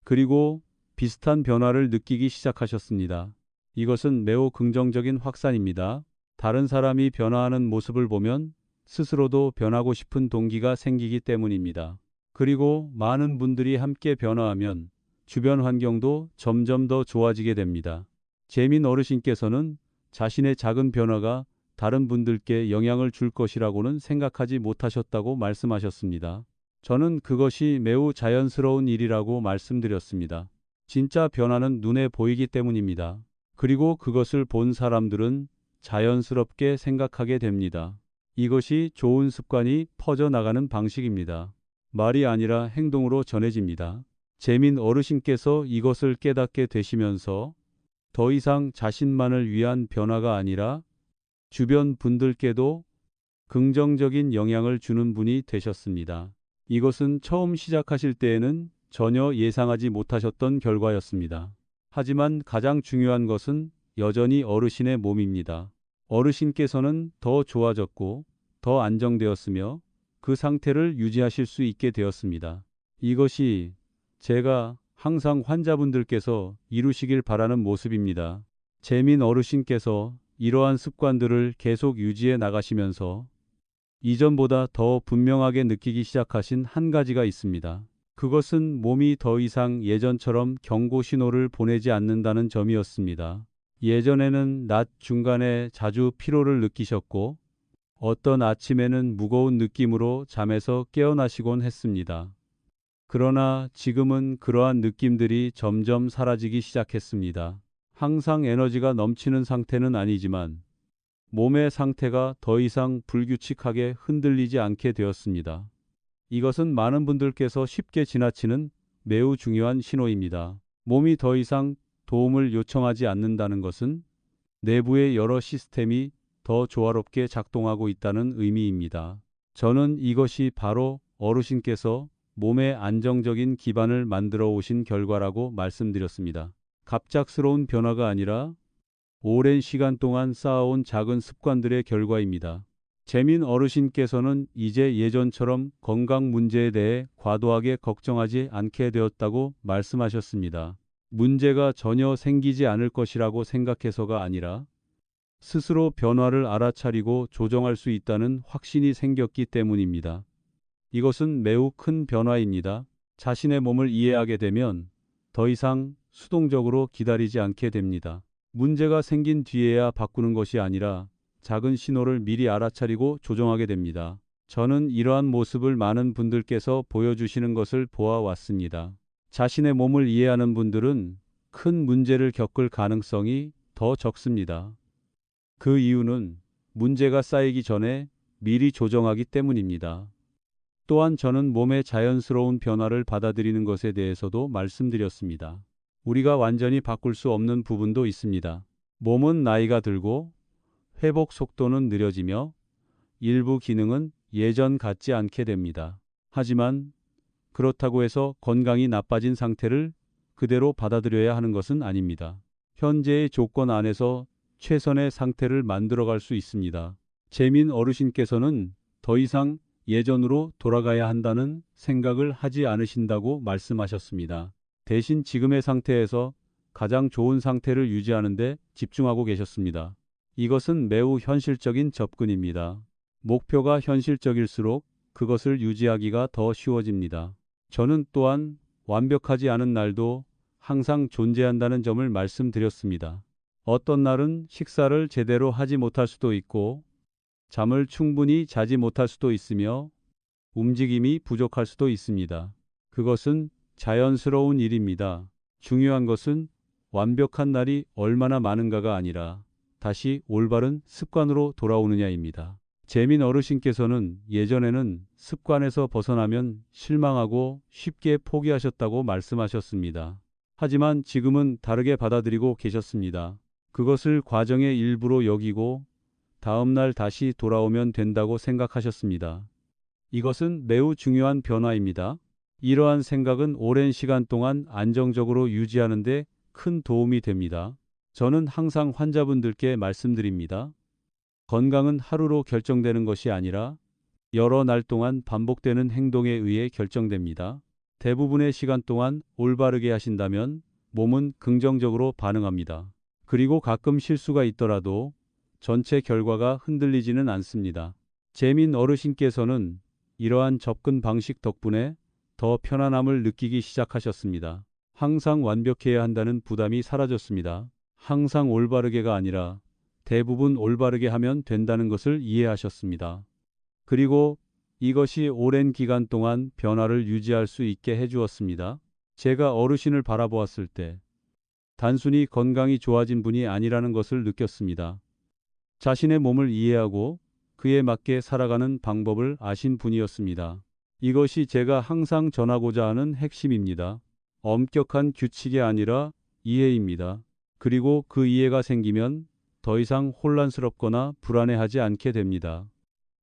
[SPEAKER 5] 그리고 비슷한 변화를 느끼기 시작하셨습니다. 이것은 매우 긍정적인 확산입니다. 다른 사람이 변화하는 모습을 보면 스스로도 변하고 싶은 동기가 생기기 때문입니다. 그리고 많은 분들이 함께 변화하면 주변 환경도 점점 더 좋아지게 됩니다. 재민 어르신께서는 자신의 작은 변화가 다른 분들께 영향을 줄 것이라고는 생각하지 못하셨다고 말씀하셨습니다. 저는 그것이 매우 자연스러운 일이라고 말씀드렸습니다. 진짜 변화는 눈에 보이기 때문입니다. 그리고 그것을 본 사람들은 자연스럽게 생각하게 됩니다. 이것이 좋은 습관이 퍼져나가는 방식입니다. 말이 아니라 행동으로 전해집니다. 재민 어르신께서 이것을 깨닫게 되시면서 더 이상 자신만을 위한 변화가 아니라 주변 분들께도 긍정적인 영향을 주는 분이 되셨습니다. 이것은 처음 시작하실 때에는 전혀 예상하지 못하셨던 결과였습니다. 하지만 가장 중요한 것은 여전히 어르신의 몸입니다. 어르신께서는 더 좋아졌고 더 안정되었으며 그 상태를 유지하실 수 있게 되었습니다. 이것이 제가 항상 환자분들께서 이루시길 바라는 모습입니다. 재민 어르신께서 이러한 습관들을 계속 유지해 나가시면서 이전보다 더 분명하게 느끼기 시작하신 한 가지가 있습니다. 그것은 몸이 더 이상 예전처럼 경고 신호를 보내지 않는다는 점이었습니다. 예전에는 낮 중간에 자주 피로를 느끼셨고 어떤 아침에는 무거운 느낌으로 잠에서 깨어나시곤 했습니다. 그러나 지금은 그러한 느낌들이 점점 사라지기 시작했습니다. 항상 에너지가 넘치는 상태는 아니지만 몸의 상태가 더 이상 불규칙하게 흔들리지 않게 되었습니다. 이것은 많은 분들께서 쉽게 지나치는 매우 중요한 신호입니다. 몸이 더 이상 도움을 요청하지 않는다는 것은 내부의 여러 시스템이 더 조화롭게 작동하고 있다는 의미입니다. 저는 이것이 바로 어르신께서 몸의 안정적인 기반을 만들어 오신 결과라고 말씀드렸습니다. 갑작스러운 변화가 아니라 오랜 시간 동안 쌓아온 작은 습관들의 결과입니다. 재민 어르신께서는 이제 예전처럼 건강 문제에 대해 과도하게 걱정하지 않게 되었다고 말씀하셨습니다. 문제가 전혀 생기지 않을 것이라고 생각해서가 아니라 스스로 변화를 알아차리고 조정할 수 있다는 확신이 생겼기 때문입니다. 이것은 매우 큰 변화입니다. 자신의 몸을 이해하게 되면 더 이상 수동적으로 기다리지 않게 됩니다. 문제가 생긴 뒤에야 바꾸는 것이 아니라 작은 신호를 미리 알아차리고 조정하게 됩니다. 저는 이러한 모습을 많은 분들께서 보여주시는 것을 보아왔습니다. 자신의 몸을 이해하는 분들은 큰 문제를 겪을 가능성이 더 적습니다. 그 이유는 문제가 쌓이기 전에 미리 조정하기 때문입니다. 또한 저는 몸의 자연스러운 변화를 받아들이는 것에 대해서도 말씀드렸습니다. 우리가 완전히 바꿀 수 없는 부분도 있습니다. 몸은 나이가 들고 회복 속도는 느려지며 일부 기능은 예전 같지 않게 됩니다. 하지만 그렇다고 해서 건강이 나빠진 상태를 그대로 받아들여야 하는 것은 아닙니다. 현재의 조건 안에서 최선의 상태를 만들어갈 수 있습니다. 재민 어르신께서는 더 이상 예전으로 돌아가야 한다는 생각을 하지 않으신다고 말씀하셨습니다. 대신 지금의 상태에서 가장 좋은 상태를 유지하는 데 집중하고 계셨습니다. 이것은 매우 현실적인 접근입니다. 목표가 현실적일수록 그것을 유지하기가 더 쉬워집니다. 저는 또한 완벽하지 않은 날도 항상 존재한다는 점을 말씀드렸습니다. 어떤 날은 식사를 제대로 하지 못할 수도 있고 잠을 충분히 자지 못할 수도 있으며 움직임이 부족할 수도 있습니다. 그것은 자연스러운 일입니다. 중요한 것은 완벽한 날이 얼마나 많은가가 아니라 다시 올바른 습관으로 돌아오느냐입니다. 재민 어르신께서는 예전에는 습관에서 벗어나면 실망하고 쉽게 포기하셨다고 말씀하셨습니다. 하지만 지금은 다르게 받아들이고 계셨습니다. 그것을 과정의 일부로 여기고 다음날 다시 돌아오면 된다고 생각하셨습니다. 이것은 매우 중요한 변화입니다. 이러한 생각은 오랜 시간 동안 안정적으로 유지하는 데 큰 도움이 됩니다. 저는 항상 환자분들께 말씀드립니다. 건강은 하루로 결정되는 것이 아니라 여러 날 동안 반복되는 행동에 의해 결정됩니다. 대부분의 시간 동안 올바르게 하신다면 몸은 긍정적으로 반응합니다. 그리고 가끔 실수가 있더라도 전체 결과가 흔들리지는 않습니다. 재민 어르신께서는 이러한 접근 방식 덕분에 더 편안함을 느끼기 시작하셨습니다. 항상 완벽해야 한다는 부담이 사라졌습니다. 항상 올바르게가 아니라 대부분 올바르게 하면 된다는 것을 이해하셨습니다. 그리고 이것이 오랜 기간 동안 변화를 유지할 수 있게 해주었습니다. 제가 어르신을 바라보았을 때 단순히 건강이 좋아진 분이 아니라는 것을 느꼈습니다. 자신의 몸을 이해하고 그에 맞게 살아가는 방법을 아신 분이었습니다. 이것이 제가 항상 전하고자 하는 핵심입니다. 엄격한 규칙이 아니라 이해입니다. 그리고 그 이해가 생기면 더 이상 혼란스럽거나 불안해하지 않게 됩니다.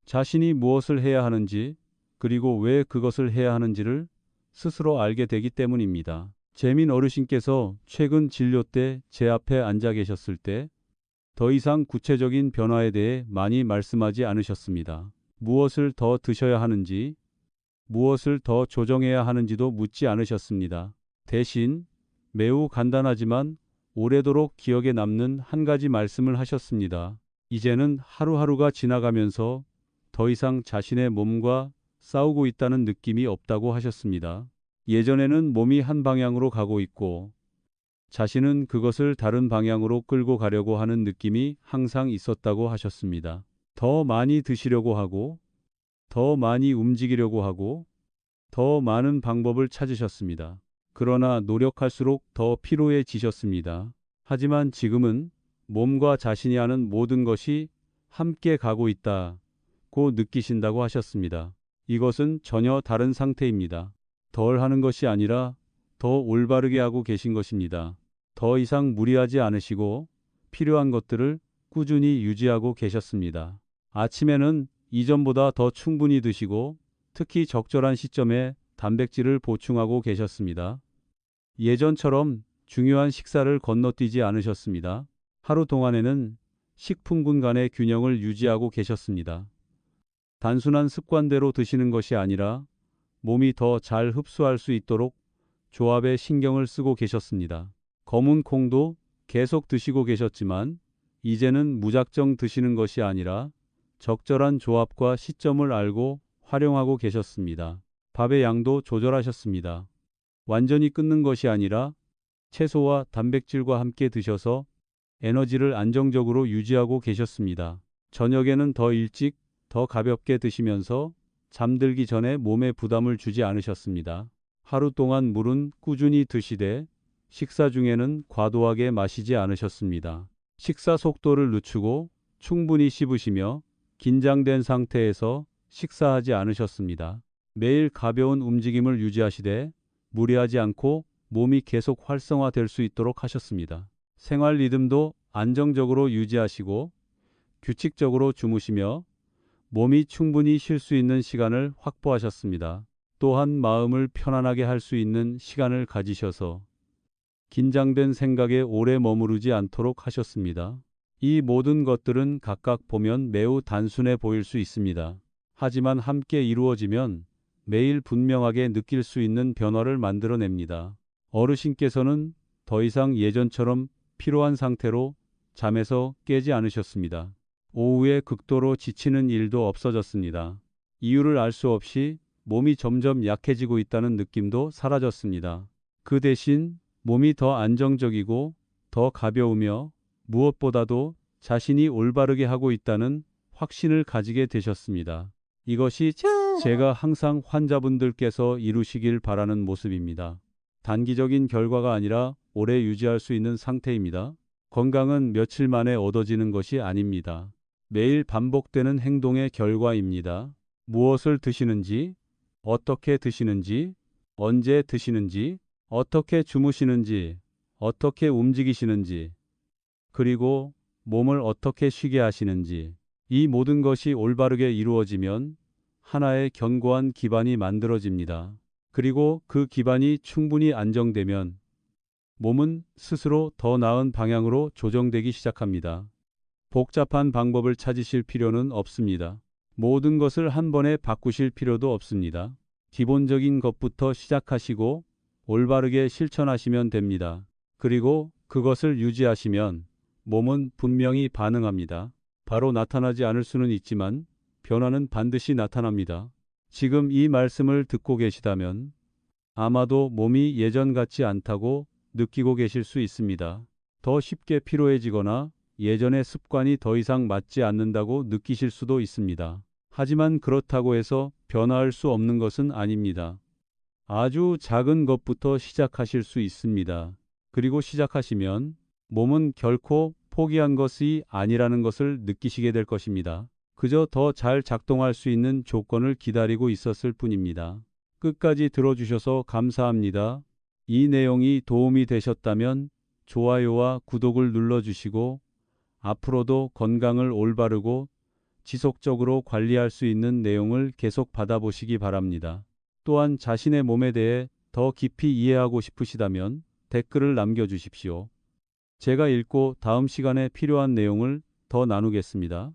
[SPEAKER 5] 자신이 무엇을 해야 하는지, 그리고 왜 그것을 해야 하는지를 스스로 알게 되기 때문입니다. 재민 어르신께서 최근 진료 때 제 앞에 앉아 계셨을 때 더 이상 구체적인 변화에 대해 많이 말씀하지 않으셨습니다. 무엇을 더 드셔야 하는지, 무엇을 더 조정해야 하는지도 묻지 않으셨습니다. 대신 매우 간단하지만 오래도록 기억에 남는 한 가지 말씀을 하셨습니다. 이제는 하루하루가 지나가면서 더 이상 자신의 몸과 싸우고 있다는 느낌이 없다고 하셨습니다. 예전에는 몸이 한 방향으로 가고 있고 자신은 그것을 다른 방향으로 끌고 가려고 하는 느낌이 항상 있었다고 하셨습니다. 더 많이 드시려고 하고, 더 많이 움직이려고 하고, 더 많은 방법을 찾으셨습니다. 그러나 노력할수록 더 피로해지셨습니다. 하지만 지금은 몸과 자신이 하는 모든 것이 함께 가고 있다고 느끼신다고 하셨습니다. 이것은 전혀 다른 상태입니다. 덜 하는 것이 아니라 더 올바르게 하고 계신 것입니다. 더 이상 무리하지 않으시고 필요한 것들을 꾸준히 유지하고 계셨습니다. 아침에는 이전보다 더 충분히 드시고 특히 적절한 시점에 단백질을 보충하고 계셨습니다. 예전처럼 중요한 식사를 건너뛰지 않으셨습니다. 하루 동안에는 식품군 간의 균형을 유지하고 계셨습니다. 단순한 습관대로 드시는 것이 아니라 몸이 더 잘 흡수할 수 있도록 조합에 신경을 쓰고 계셨습니다. 검은 콩도 계속 드시고 계셨지만 이제는 무작정 드시는 것이 아니라 적절한 조합과 시점을 알고 활용하고 계셨습니다. 밥의 양도 조절하셨습니다. 완전히 끊는 것이 아니라 채소와 단백질과 함께 드셔서 에너지를 안정적으로 유지하고 계셨습니다. 저녁에는 더 일찍, 더 가볍게 드시면서 잠들기 전에 몸에 부담을 주지 않으셨습니다. 하루 동안 물은 꾸준히 드시되 식사 중에는 과도하게 마시지 않으셨습니다. 식사 속도를 늦추고 충분히 씹으시며 긴장된 상태에서 식사하지 않으셨습니다. 매일 가벼운 움직임을 유지하시되 무리하지 않고 몸이 계속 활성화될 수 있도록 하셨습니다. 생활 리듬도 안정적으로 유지하시고 규칙적으로 주무시며 몸이 충분히 쉴 수 있는 시간을 확보하셨습니다. 또한 마음을 편안하게 할 수 있는 시간을 가지셔서 긴장된 생각에 오래 머무르지 않도록 하셨습니다. 이 모든 것들은 각각 보면 매우 단순해 보일 수 있습니다. 하지만 함께 이루어지면 매일 분명하게 느낄 수 있는 변화를 만들어냅니다. 어르신께서는 더 이상 예전처럼 피로한 상태로 잠에서 깨지 않으셨습니다. 오후에 극도로 지치는 일도 없어졌습니다. 이유를 알 수 없이 몸이 점점 약해지고 있다는 느낌도 사라졌습니다. 그 대신 몸이 더 안정적이고 더 가벼우며 무엇보다도 자신이 올바르게 하고 있다는 확신을 가지게 되셨습니다. 이것이 제가 항상 환자분들께서 이루시길 바라는 모습입니다. 단기적인 결과가 아니라 오래 유지할 수 있는 상태입니다. 건강은 며칠 만에 얻어지는 것이 아닙니다. 매일 반복되는 행동의 결과입니다. 무엇을 드시는지, 어떻게 드시는지, 언제 드시는지, 어떻게 주무시는지, 어떻게 움직이시는지, 그리고 몸을 어떻게 쉬게 하시는지, 이 모든 것이 올바르게 이루어지면 하나의 견고한 기반이 만들어집니다. 그리고 그 기반이 충분히 안정되면 몸은 스스로 더 나은 방향으로 조정되기 시작합니다. 복잡한 방법을 찾으실 필요는 없습니다. 모든 것을 한 번에 바꾸실 필요도 없습니다. 기본적인 것부터 시작하시고 올바르게 실천하시면 됩니다. 그리고 그것을 유지하시면 몸은 분명히 반응합니다. 바로 나타나지 않을 수는 있지만 변화는 반드시 나타납니다. 지금 이 말씀을 듣고 계시다면 아마도 몸이 예전 같지 않다고 느끼고 계실 수 있습니다. 더 쉽게 피로해지거나 예전의 습관이 더 이상 맞지 않는다고 느끼실 수도 있습니다. 하지만 그렇다고 해서 변화할 수 없는 것은 아닙니다. 아주 작은 것부터 시작하실 수 있습니다. 그리고 시작하시면 몸은 결코 포기한 것이 아니라는 것을 느끼시게 될 것입니다. 그저 더 잘 작동할 수 있는 조건을 기다리고 있었을 뿐입니다. 끝까지 들어주셔서 감사합니다. 이 내용이 도움이 되셨다면 좋아요와 구독을 눌러주시고 앞으로도 건강을 올바르고 지속적으로 관리할 수 있는 내용을 계속 받아보시기 바랍니다. 또한 자신의 몸에 대해 더 깊이 이해하고 싶으시다면 댓글을 남겨주십시오. 제가 읽고 다음 시간에 필요한 내용을 더 나누겠습니다.